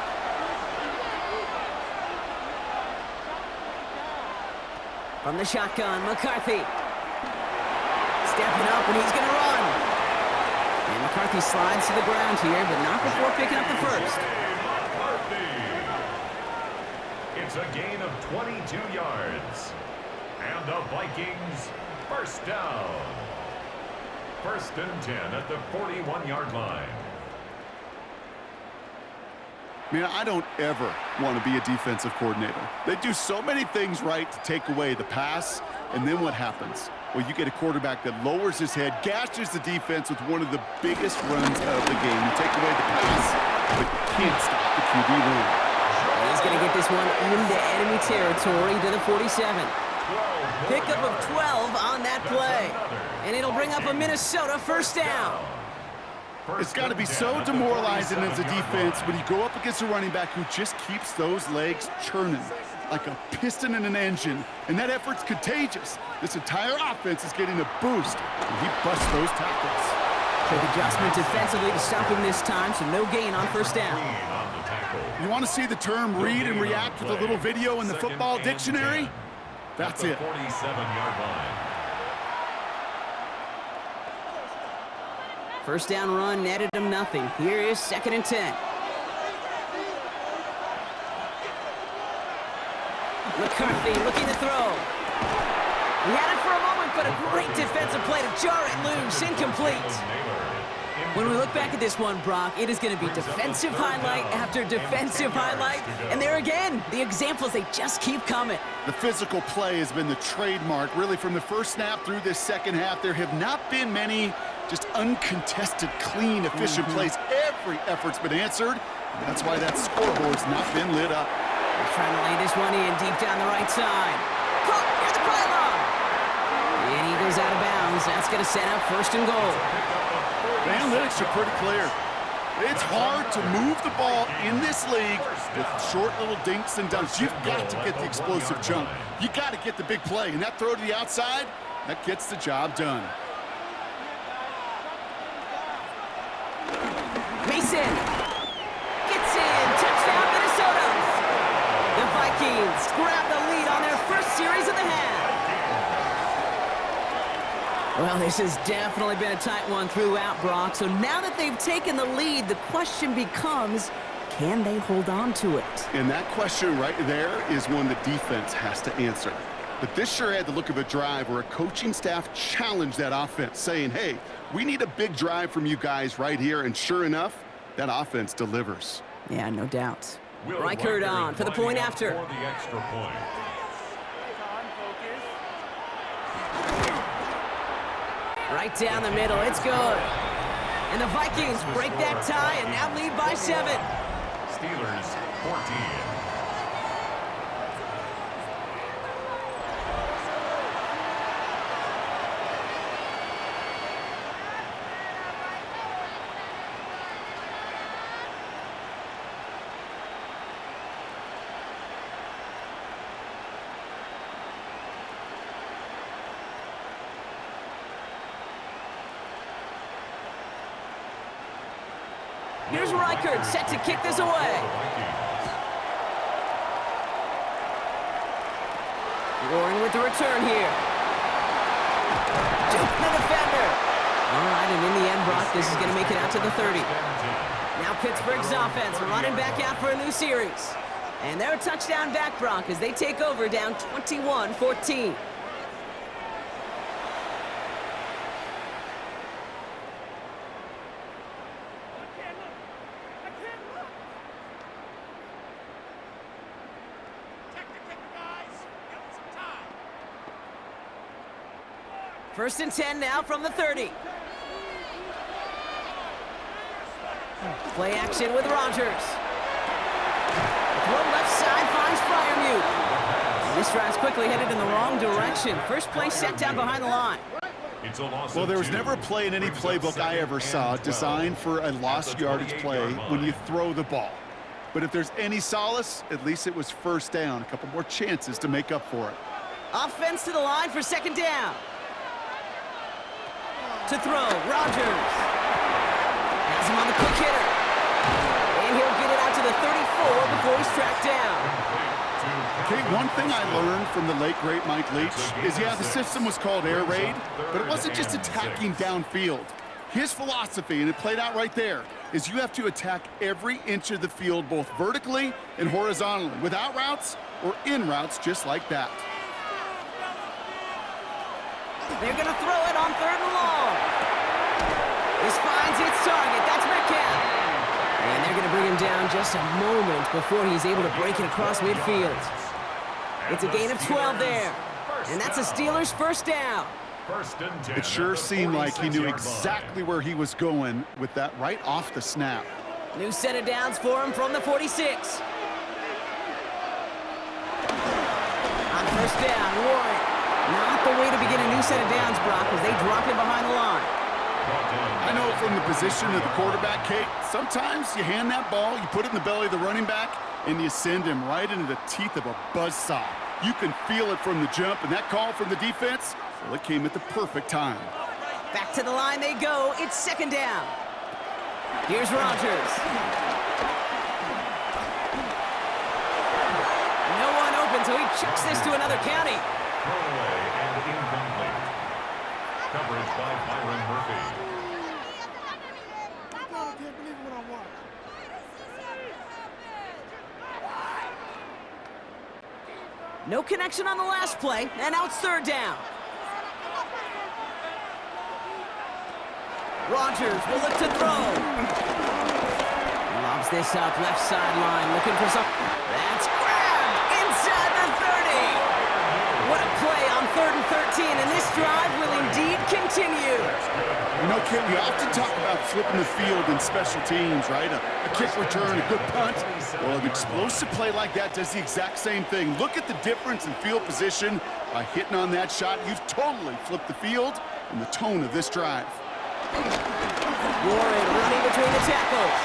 From the shotgun, McCarthy. Stepping up, and he's going to run. And McCarthy slides to the ground here, but not before picking up the first. It's a gain of 22 yards. And the Vikings first down. 1st and 10 at the 41-yard line. Man, I don't ever want to be a defensive coordinator. They do so many things right to take away the pass, and then what happens? Well, you get a quarterback that lowers his head, gashes the defense with one of the biggest runs of the game. You take away the pass, but you can't stop the QB run. He's going to get this one into enemy territory to the 47. Pickup of 12 on that play. And it'll bring up a Minnesota 1st down. It's got to be so demoralizing as a defense when you go up against a running back who just keeps those legs churning like a piston in an engine, and that effort's contagious. This entire offense is getting a boost, and he busts those tackles. Quick adjustment defensively to stop him this time, so no gain on 1st down. You want to see the term read and react with a little video in the football dictionary? That's it. 47-yard line. 1st down run netted him nothing. Here is 2nd and 10. McCarthy looking to throw. He had it for a moment, but a great defensive play to jar it loose. Incomplete. When we look back at this one, Brock, it is going to be defensive highlight after defensive highlight. And there again, the examples, they just keep coming. The physical play has been the trademark, really, from the first snap through this 2nd half. There have not been many just uncontested, clean, efficient plays. Every effort's been answered. That's why that scoreboard's not been lit up. They're trying to lay this one in deep down the right side. Caught near the pylon. And he goes out of bounds. That's going to set up 1st and goal. The analytics are pretty clear. It's hard to move the ball in this league with short little dinks and dunks. You've got to get the explosive jump. You got to get the big play. And that throw to the outside, that gets the job done. Mason gets in. Touchdown, Minnesota. The Vikings grab the lead on their first series of the half. Well, this has definitely been a tight one throughout, Brock. So now that they've taken the lead, the question becomes, can they hold on to it? And that question right there is one the defense has to answer. But this sure had the look of a drive where a coaching staff challenged that offense, saying, hey, we need a big drive from you guys right here. And sure enough, that offense delivers. Yeah, no doubt. Reichert on for the point after. For the extra point. Right down the middle, it's good. And the Vikings break that tie and now lead by 7. Steelers 14. Here's Reichert set to kick this away. Warren with the return here. Juke the defender. All right, and in the end, Brock, this is going to make it out to the 30. Now Pittsburgh's offense running back out for a new series. And they're a touchdown back, Brock, as they take over down 21-14. First and 10 now from the 30. Play action with Rodgers. Throw left side finds Freiermuth. This drive's quickly headed in the wrong direction. First play set down behind the line. Well, there was never a play in any playbook I ever saw designed for a lost yardage play when you throw the ball. But if there's any solace, at least it was first down. A couple more chances to make up for it. Offense to the line for second down. To throw, Rodgers. Has him on the quick hitter. And he'll get it out to the 34 before he's tracked down. Okay, one thing I learned from the late, great Mike Leach is, yeah, the system was called air raid, but it wasn't just attacking downfield. His philosophy, and it played out right there, is you have to attack every inch of the field, both vertically and horizontally, without routes or in routes just like that. They're going to throw it on 3rd and long. This finds its target. That's Metcalf. And they're going to bring him down just a moment before he's able to break it across midfield. It's a gain of 12 there. And that's a Steelers first down. It sure seemed like he knew exactly where he was going with that right off the snap. New set of downs for him from the 46. On first down, Warren. Not the way to begin a new set of downs, Brock, as they drop him behind the line. I know from the position of the quarterback, Kate, sometimes you hand that ball, you put it in the belly of the running back, and you send him right into the teeth of a buzzsaw. You can feel it from the jump, and that call from the defense, well, it came at the perfect time. Back to the line they go. It's second down. Here's Rodgers. No one open, so he chucks this to another county. Throwaway and incomplete. Coverage by Byron Murphy. I can't believe what I watched. No connection on the last play, and now it's third down. Rodgers will look to throw. Lobs this up, left sideline, looking for some. That's grabbed inside the 30. What a play on 3rd and 13, and this drive will indeed continue. You know, Kate, we often talk about flipping the field in special teams, right? A kick return, a good punt. Well, an explosive play like that does the exact same thing. Look at the difference in field position. By hitting on that shot, you've totally flipped the field and the tone of this drive. Warren running between the tackles.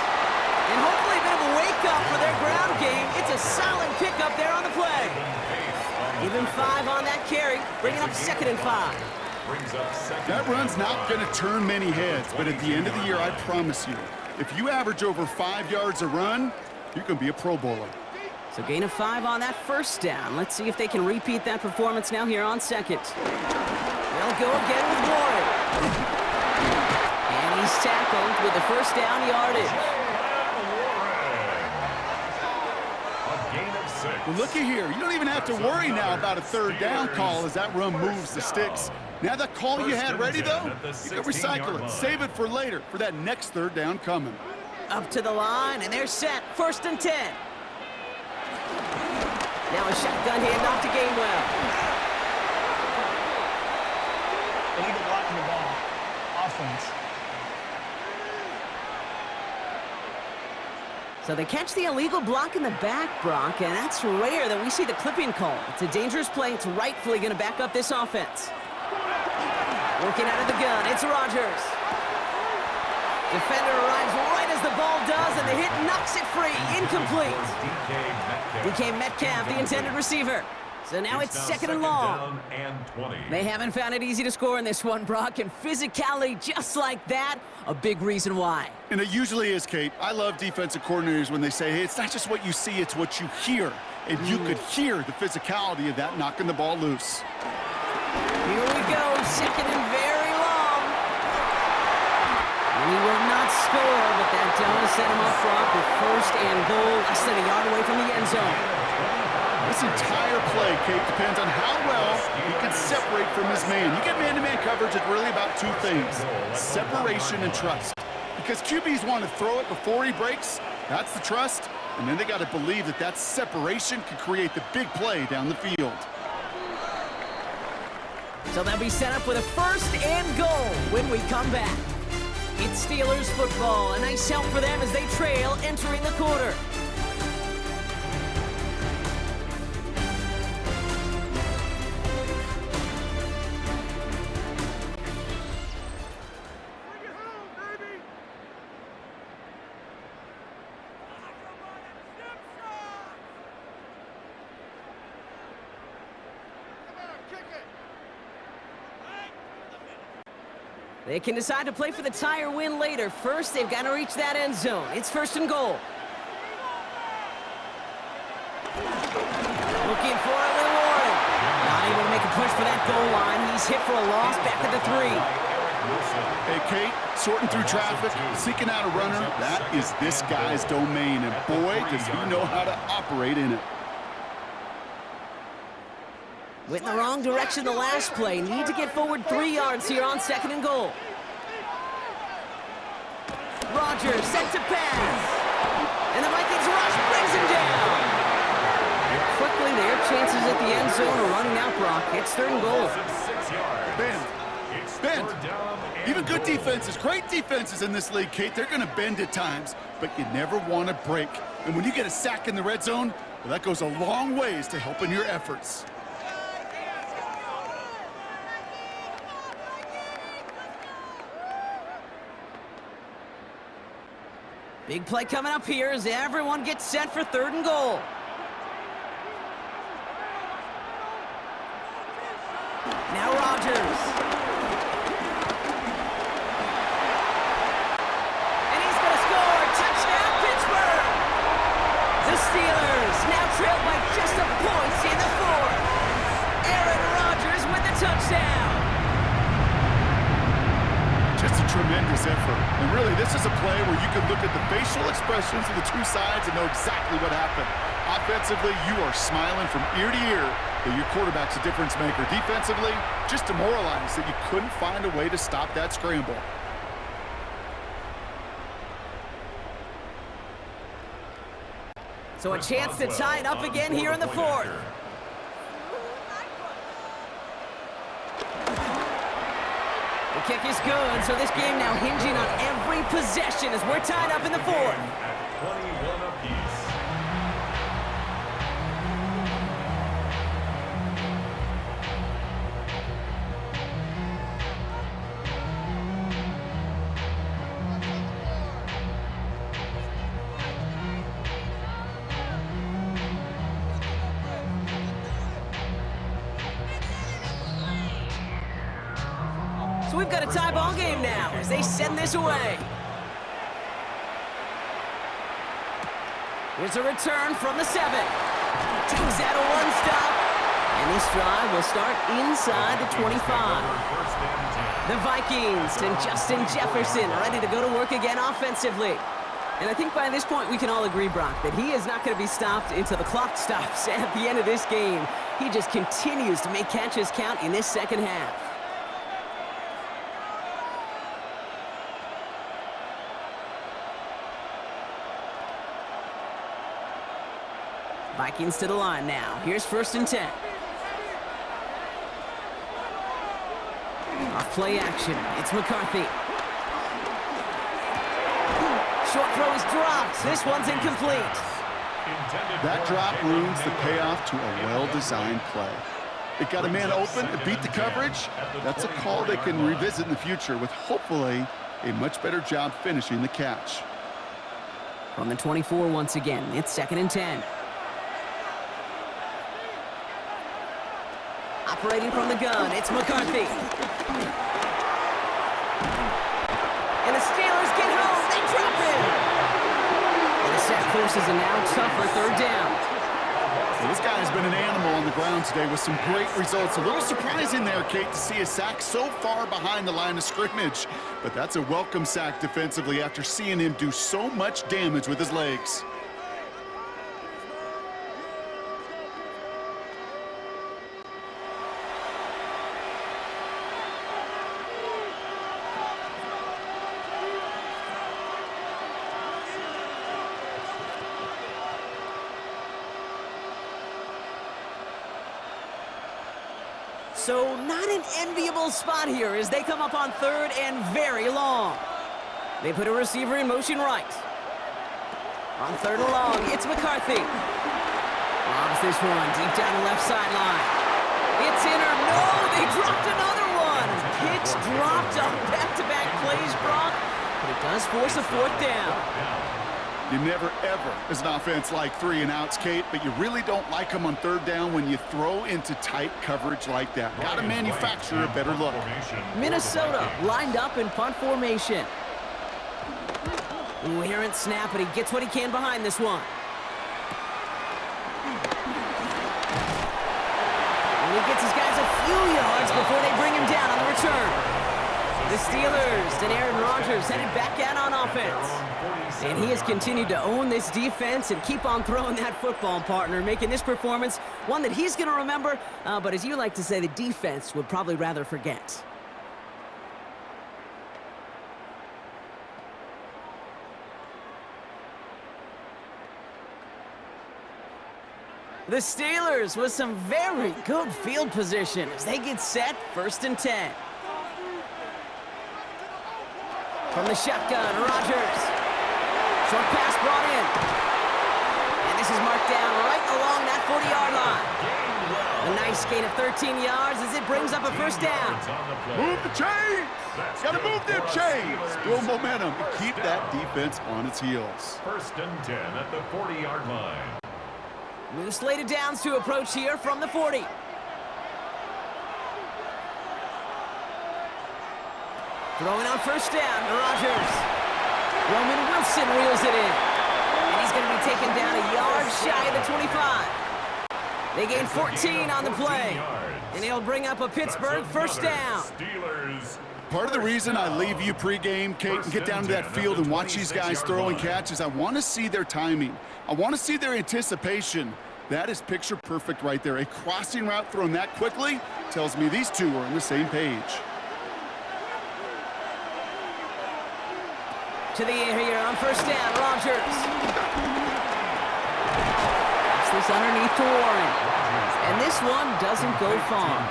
And hopefully a bit of a wake-up for their ground game. It's a solid pickup there on the play. Give him 5 on that carry, bringing up 2nd and 5. That run's not going to turn many heads, but at the end of the year, I promise you, if you average over 5 yards a run, you can be a Pro Bowler. So gain of 5 on that first down. Let's see if they can repeat that performance now here on second. They'll go again with Warren. And he's tackled with the first down yardage. Well, looky here. You don't even have to worry now about a third down call as that run moves the sticks. Now that call you had ready, though, you can recycle it. Save it for later, for that next third down coming. Up to the line, and they're set. 1st and 10. Now a shotgun handoff to Gainwell. They need to block the ball. Offense. So they catch the illegal block in the back, Brock, and that's rare that we see the clipping call. It's a dangerous play. It's rightfully going to back up this offense. Working out of the gun, it's Rodgers. Defender arrives right as the ball does, and the hit knocks it free. Incomplete. DK Metcalf, the intended receiver. So now it's second and long. They haven't found it easy to score in this one, Brock, and physicality just like that, a big reason why. And it usually is, Kate. I love defensive coordinators when they say, hey, it's not just what you see, it's what you hear. And you could hear the physicality of that knocking the ball loose. Here we go, second and very long. And he will not score, but that does set him up, Brock, with first and goal, less than a yard away from the end zone. This entire play, Kate, depends on how well he can separate from his man. You get man-to-man coverage, it's really about two things, separation and trust. Because QBs want to throw it before he breaks, that's the trust, and then they got to believe that that separation could create the big play down the field. So they'll be set up with a first and goal when we come back. It's Steelers football, a nice help for them as they trail entering the quarter. They can decide to play for the tie or win later. First, they've got to reach that end zone. It's first and goal. Looking for it with Warren. Not able to make a push for that goal line. He's hit for a loss back at the 3. Hey, Kate, sorting through traffic, seeking out a runner, that is this guy's domain. And boy, does he know how to operate in it. Went in the wrong direction the last play. Need to get forward 3 yards here on second and goal. Rodgers set to pass. And the Vikings rush brings him down. And quickly their chances at the end zone are running out, Brock. It's third and goal. Bend. Even good defenses, great defenses in this league, Kate, they're going to bend at times, but you never want to break. And when you get a sack in the red zone, well, that goes a long ways to helping your efforts. Big play coming up here as everyone gets set for third and goal. Now Rodgers. And he's going to score. Touchdown, Pittsburgh. The Steelers now trail by just a point in the fourth. Aaron Rodgers with the touchdown. Just a tremendous effort. And really, this is a play where you can look at the facial expressions of the two sides and know exactly what happened. Offensively, you are smiling from ear to ear that your quarterback's a difference maker. Defensively, just demoralized that you couldn't find a way to stop that scramble. So a chance to tie it up again here in the fourth. The kick is good, so this game now hinging on every possession as we're tied up in the fourth. At 21 apiece. So we've got a tie ball game now as they send this away. Here's a return from the 7. Takes that a one stop. And this drive will start inside the 25. The Vikings and Justin Jefferson ready to go to work again offensively. And I think by this point we can all agree, Brock, that he is not going to be stopped until the clock stops at the end of this game. He just continues to make catches count in this second half. Vikings to the line now. Here's first and 10. Off play action. It's McCarthy. Short throw is dropped. This one's incomplete. That drop ruins the payoff to a well-designed play. It got a man open, it beat the coverage. That's a call they can revisit in the future with hopefully a much better job finishing the catch. From the 24 once again, it's 2nd and 10. Operating from the gun, it's McCarthy. And the Steelers get home, they drop it! And the sack forces a now tougher 3rd down. Well, this guy has been an animal on the ground today with some great results. A little surprising there, Kate, to see a sack so far behind the line of scrimmage. But that's a welcome sack defensively after seeing him do so much damage with his legs. So not an enviable spot here as they come up on 3rd and very long. They put a receiver in motion right. On 3rd and long, it's McCarthy. Lobs this one deep down the left sideline. It's in or no, they dropped another one. Picks dropped on back-to-back plays, Brock, but it does force a 4th down. You never, ever, as an offense, like 3 and outs, Kate, but you really don't like them on 3rd down when you throw into tight coverage like that. Got to manufacture a better look. Minnesota lined up in punt formation. Ooh, errant snap, but he gets what he can behind this one. And he gets his guys a few yards before they bring him down on the return. The Steelers and Aaron Rodgers headed back out on offense. And he has continued to own this defense and keep on throwing that football, partner, making this performance one that he's going to remember, but as you like to say, the defense would probably rather forget. The Steelers with some very good field position as they get set, 1st and 10. From the shotgun, Rodgers. Short pass brought in. And this is marked down right along that 40-yard line. A nice gain of 13 yards as it brings up a 1st down. Move the chains! Got to move them chains! Build momentum and keep that defense on its heels. 1st and 10 at the 40-yard line. New slated downs to approach here from the 40. Throwing on 1st down, Rodgers. Roman Wilson reels it in. And he's going to be taken down a yard shy of the 25. They gain 14 on the play. And he'll bring up a Pittsburgh 1st down. Part of the reason I leave you pregame, Kate, and get down to that field and watch these guys throw and catch is I want to see their timing. I want to see their anticipation. That is picture perfect right there. A crossing route thrown that quickly tells me these two are on the same page. To the air here on 1st down, Rodgers. Pass this underneath to Warren. And this one doesn't go far.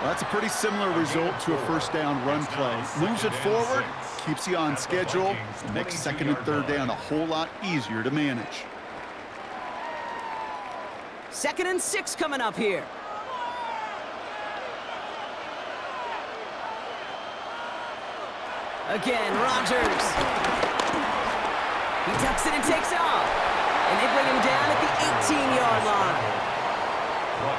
Well, that's a pretty similar result to a 1st down run play. Moves it forward, keeps you on schedule, makes 2nd and 3rd down a whole lot easier to manage. 2nd and 6 coming up here. Again, Rodgers. He tucks it and takes off. And they bring him down at the 18-yard line.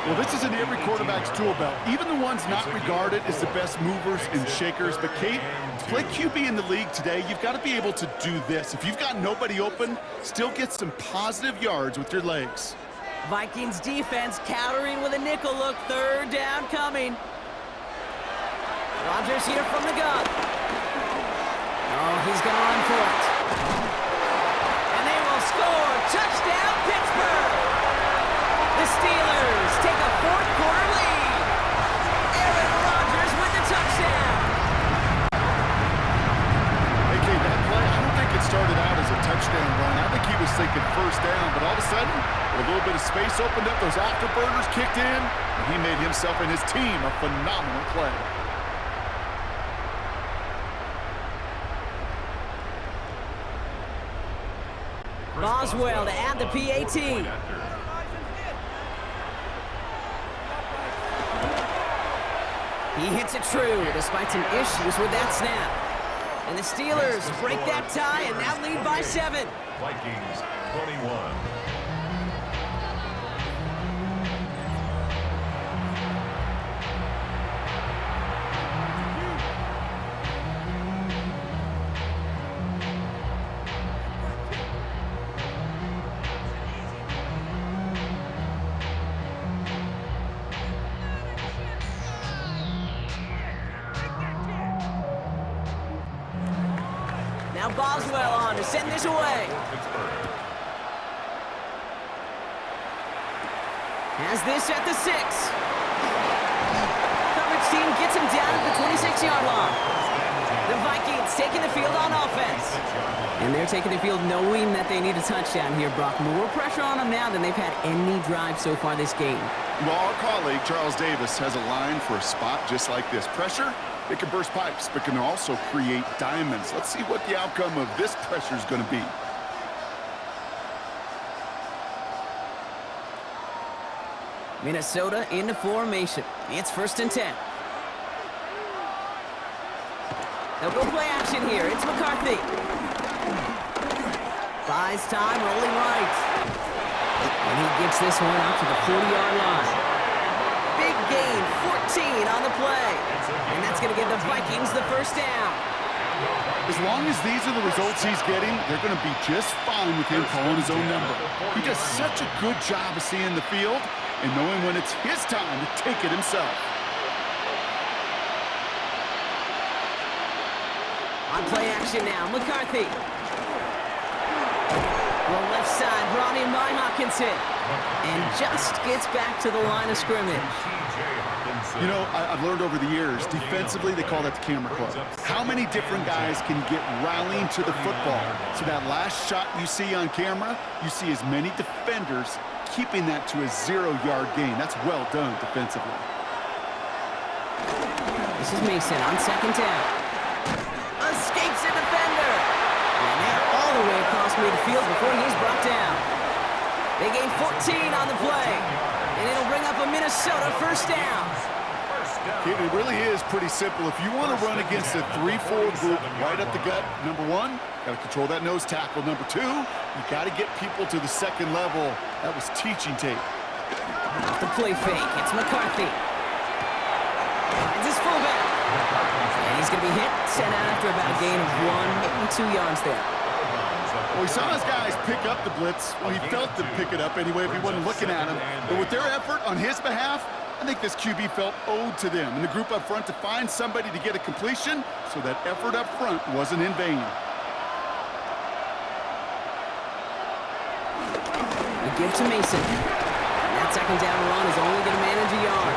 Well, this is in every quarterback's tool belt. Even the ones not regarded as the best movers and shakers. But, Kate, to play QB in the league today, you've got to be able to do this. If you've got nobody open, still get some positive yards with your legs. Vikings defense countering with a nickel look. 3rd down coming. Rodgers here from the gun. Oh, he's going to run for it. And they will score. Touchdown, Pittsburgh. The Steelers take a 4th quarter lead. Aaron Rodgers with the touchdown. Hey, Kate, that play, I don't think it started out as a touchdown run. I think he was thinking 1st down, but all of a sudden, a little bit of space opened up, those afterburners kicked in, and he made himself and his team a phenomenal play. Boswell to add the PAT. He hits it true despite some issues with that snap. And the Steelers break that tie and now lead by 7. Vikings 21. Now Boswell on to send this away. Pittsburgh. Has this at the 6. Coverage team gets him down at the 26-yard line. The Vikings taking the field on offense. And they're taking the field knowing that they need a touchdown here, Brock. More pressure on them now than they've had any drive so far this game. Well, our colleague, Charles Davis, has a line for a spot just like this. Pressure, it can burst pipes, but can also create diamonds. Let's see what the outcome of this pressure is going to be. Minnesota into formation. It's 1st and 10. They'll go play action here. It's McCarthy. Buys time, rolling right. And he gets this one out to the 40-yard line. Big gain, 14 on the play. And that's going to give the Vikings the 1st down. As long as these are the results he's getting, they're going to be just fine with him calling his own number. He does such a good job of seeing the field and knowing when it's his time to take it himself. On play action now, McCarthy. Well, left side, brought in by Hawkinson. And just gets back to the line of scrimmage. You know, I've learned over the years, defensively, they call that the camera club. How many different guys can get rallying to the football? So that last shot you see on camera, you see as many defenders keeping that to a 0-yard gain. That's well done defensively. This is Mason on 2nd down. Escapes a defender. And they're all the way across midfield before he's brought down. They gain 14 on the play. And it'll bring up a Minnesota 1st down. It really is pretty simple. If you want to run against a 3-4 group right up the gut, number 1, got to control that nose tackle. Number 2, you got to get people to the 2nd level. That was teaching tape. Off the play fake, it's McCarthy. Finds his fullback. And he's going to be hit, sent out after about a gain of 1, maybe 2 yards there. Well, he saw his guys pick up the blitz. Well, he felt them pick it up anyway if he wasn't looking at him. But with their effort on his behalf, I think this QB felt owed to them and the group up front to find somebody to get a completion, so that effort up front wasn't in vain. A give to Mason. And that 2nd down run is only going to manage a yard.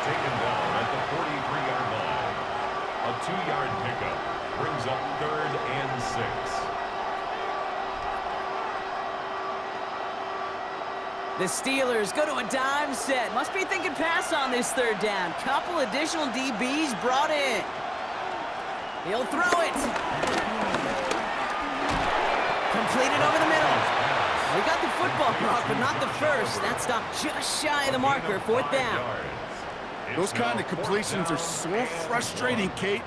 Taken down at the 43-yard line. A 2-yard pickup brings up 3rd and 6. The Steelers go to a dime set. Must be thinking pass on this 3rd down. Couple additional DBs brought in. He'll throw it. Completed over the middle. We got the football, Brock, but not the first. That stopped just shy of the marker. 4th down. Those kind of completions are so frustrating, Kate.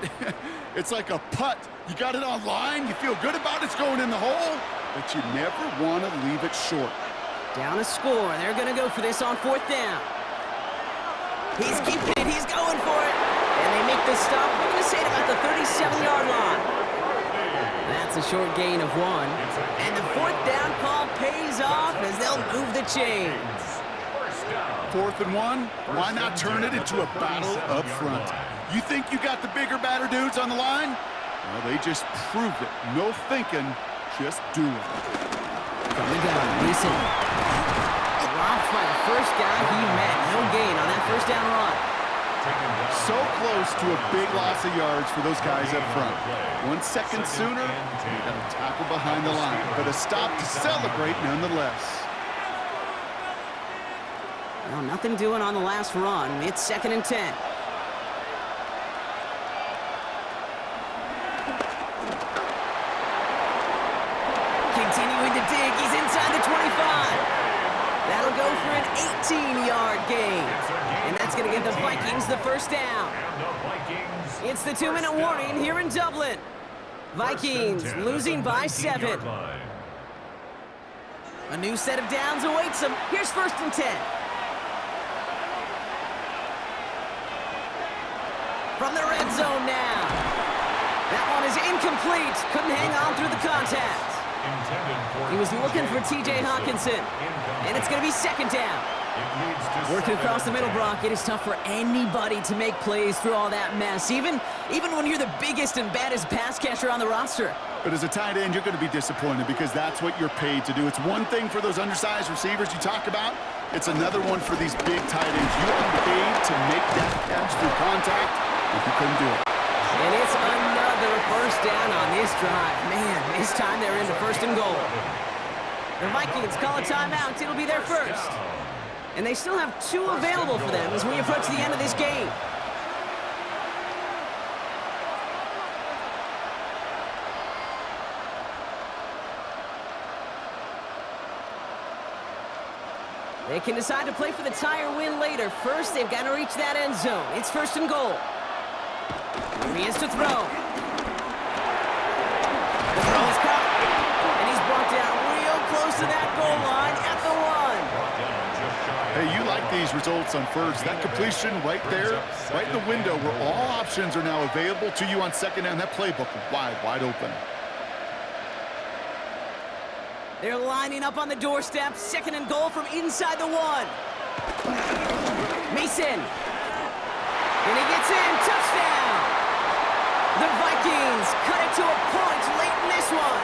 It's like a putt. You got it on line, you feel good about it's going in the hole, but you never want to leave it short. Down a score. They're going to go for this on 4th down. He's keeping it. He's going for it. And they make the stop. We're going to say it about the 37-yard line. That's a short gain of 1. And the 4th down call pays off as they'll move the chains. 4th and 1, why not turn it into a battle up front? You think you got the bigger, badder dudes on the line? Well, they just proved it. No thinking, just do it. From the gun, Mason. Dropped by the first guy he met. No gain on that 1st down run. So close to a big loss of yards for those guys up front. 1 second sooner, you got a tackle behind the line, but a stop to celebrate nonetheless. Well, nothing doing on the last run. It's 2nd and 10. Continuing to dig. He's inside the 25. That'll go for an 18-yard gain. And that's going to give the Vikings the first down. It's the 2-minute warning here in Dublin. Vikings losing by 7. A new set of downs awaits them. Here's 1st and 10. From the red zone now. That one is incomplete. Couldn't hang on through the contact. He was looking for T.J. Hawkinson. And it's going to be 2nd down. Working across the middle, Brock, it is tough for anybody to make plays through all that mess, even when you're the biggest and baddest pass catcher on the roster. But as a tight end, you're going to be disappointed because that's what you're paid to do. It's one thing for those undersized receivers you talk about. It's another one for these big tight ends. You are paid to make that catch through contact if you couldn't do it. And it's another 1st down on this drive. Man, this time they're into 1st and goal. The Vikings call a timeout. It'll be their first. And they still have 2 available for them as we approach the end of this game. They can decide to play for the tie or win later. First, they've got to reach that end zone. It's 1st and goal. Here he is to throw. The throw is caught. And he's brought down real close to that goal line at the 1. Hey, you like these results on first. That completion right there, right in the window where all options are now available to you on 2nd down. That playbook wide open. They're lining up on the doorstep. 2nd and goal from inside the 1. Mason. And he gets in. Touchdown. The Vikings cut it to a point late in this one.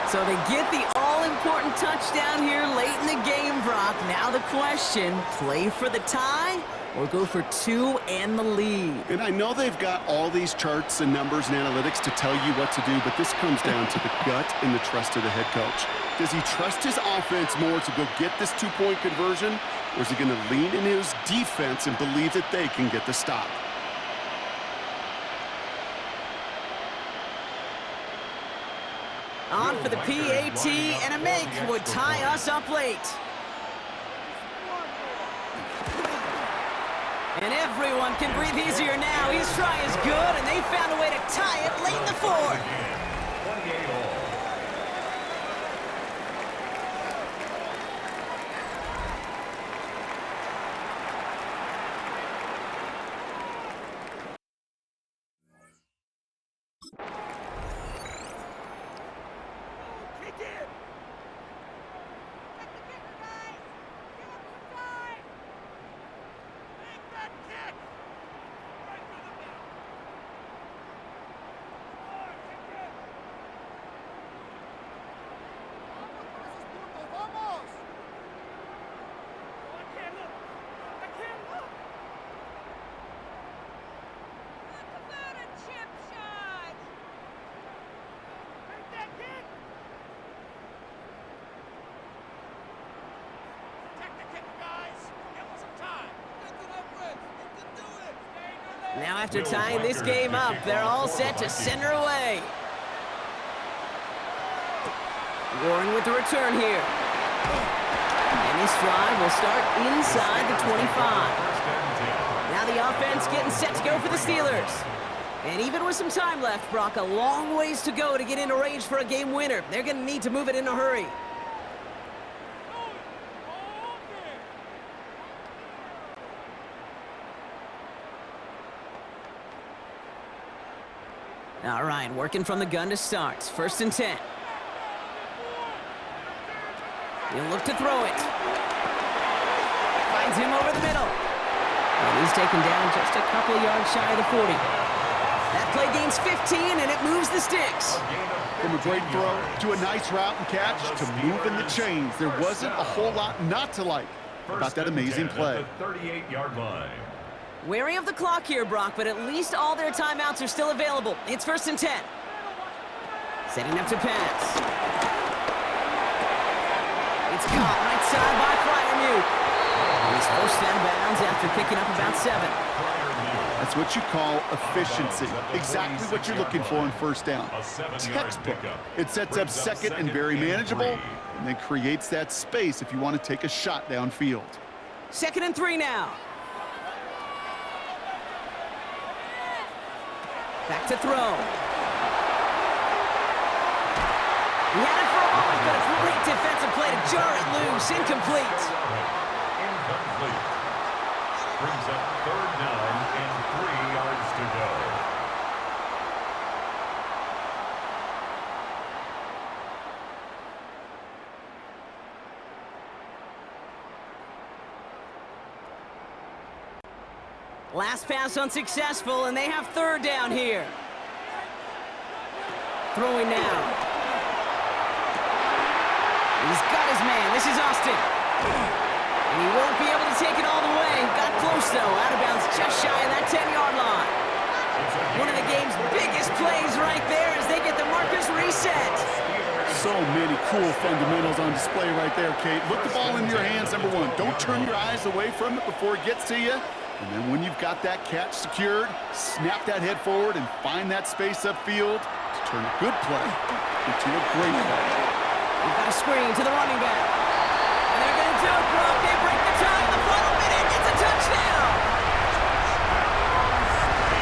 So they get the all-important touchdown here late in the game, Brock. Now the question, play for the tie or go for 2 and the lead? And I know they've got all these charts and numbers and analytics to tell you what to do, but this comes down to the gut and the trust of the head coach. Does he trust his offense more to go get this 2-point conversion, or is he going to lean in his defense and believe that they can get the stop? On for the PAT, and a make would tie us up late. And everyone can breathe easier now. His try is good, and they found a way to tie it late in the 4th. 28-all. Now after tying this game up, they're all set to send her away. Warren with the return here. And this drive will start inside the 25. Now the offense getting set to go for the Steelers. And even with some time left, Brock, a long ways to go to get into range for a game winner. They're going to need to move it in a hurry. All right, working from the gun to start. 1st and 10. He'll look to throw it. Finds him over the middle. And he's taken down just a couple yards shy of the 40. That play gains 15, and it moves the sticks. From a great throw to a nice route and catch to moving the chains. There wasn't a whole lot not to like about that amazing play. 38-yard line. Wary of the clock here, Brock, but at least all their timeouts are still available. It's 1st and 10. Setting up to pass. It's caught right side by Freiermuth. And he's forced out of bounds after picking up about 7. That's what you call efficiency. Exactly what you're looking for on first down. Textbook. It sets up second and very manageable, and then creates that space if you want to take a shot downfield. 2nd and 3 now. Back to throw. He had it for a moment, but a great defensive play to jar it loose. Incomplete. Incomplete. Brings up 3rd down and 3 yards to go. Last pass unsuccessful, and they have 3rd down here. Throwing now. He's got his man. This is Austin. And he won't be able to take it all the way. Got close, though. Out of bounds just shy of that 10-yard line. One of the game's biggest plays right there as they get the markers reset. So many cool fundamentals on display right there, Kate. Look the ball in your hands, number one. Don't turn your eyes away from it before it gets to you. And then when you've got that catch secured, snap that head forward and find that space upfield to turn a good play into a great play. We've got a screen to the running back. And they're going to do it, Brock. They break the tie in the final minute. It's a touchdown.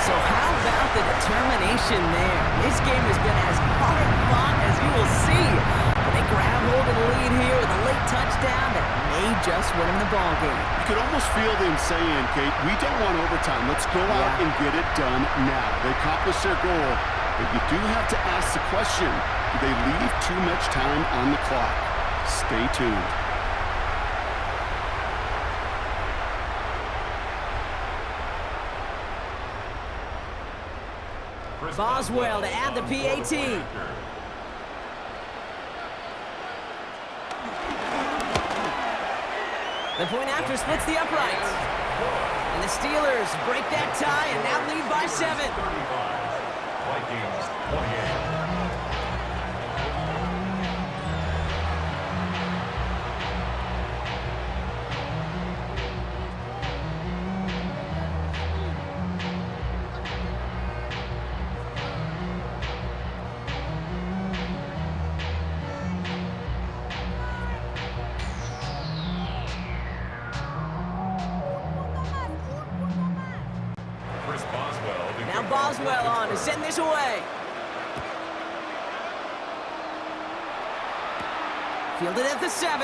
So how about the determination there? This game has been as hard fought as you will see. But they grab hold of the lead here with a late touchdown that may just win them the ball game. You could almost feel them saying, Kate, we don't want overtime. Let's go out and get it done now. They accomplished their goal. But you do have to ask the question, do they leave too much time on the clock? Stay tuned. Boswell to add the PAT. The point after splits the uprights. And the Steelers break that tie and now lead by 7. 35. Vikings 28. Now Boswell on to send this away. Fielded at the 7.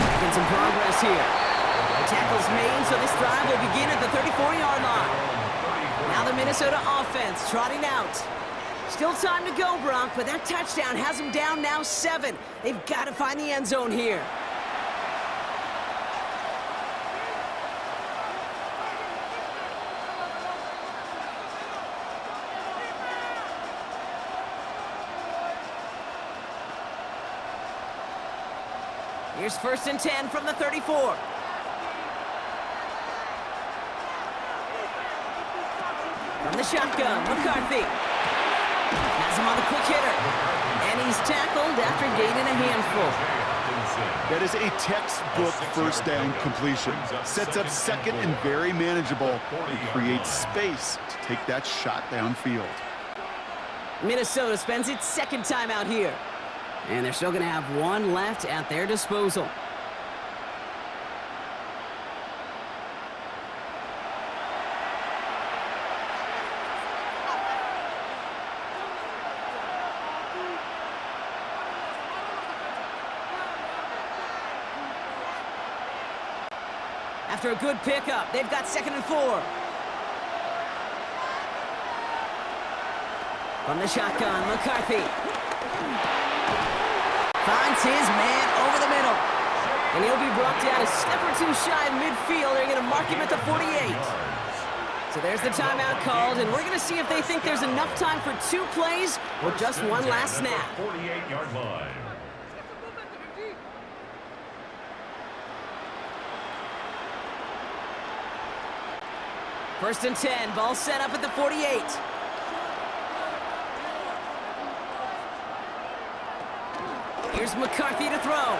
Making some progress here. The tackle's made, so this drive will begin at the 34-yard line. Now the Minnesota offense trotting out. Still time to go, Brock, but that touchdown has them down now 7. They've got to find the end zone here. Here's 1st and 10 from the 34. From the shotgun, McCarthy. Has him on the quick hitter. And he's tackled after gaining a handful. That is a textbook first down completion. Sets up second and very manageable and creates space to take that shot downfield. Minnesota spends its 2nd time out here. And they're still going to have one left at their disposal. After a good pickup, they've got 2nd and 4. From the shotgun, McCarthy. Finds his man over the middle. And he'll be brought down a step or two shy of midfield. They're going to mark him at the 48. So there's the timeout called, and we're going to see if they think there's enough time for 2 plays or just one last snap. 48-yard line. First and 10, ball set up at the 48. Here's McCarthy to throw.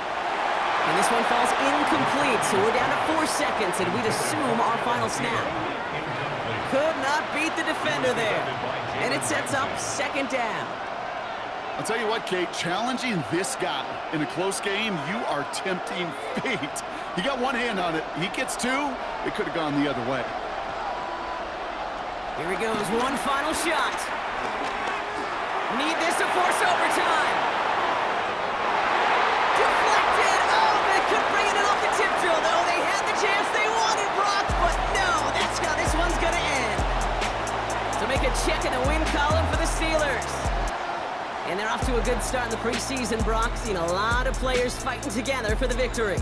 And this one falls incomplete, so we're down to 4 seconds, and we'd assume our final snap. beat the defender there. And it sets up second down. I'll tell you what, Kate, challenging this guy in a close game, you are tempting fate. He got one hand on it. He gets two. It could have gone the other way. Here he goes, one final shot. Need this to force overtime. Deflected. Oh, they couldn't bring it in off the tip drill, though. They had the chance they wanted, Brock, but no, that's how this one's going to end. So make a check in the win column for the Steelers. And they're off to a good start in the preseason, Brock. Seen a lot of players fighting together for the victory.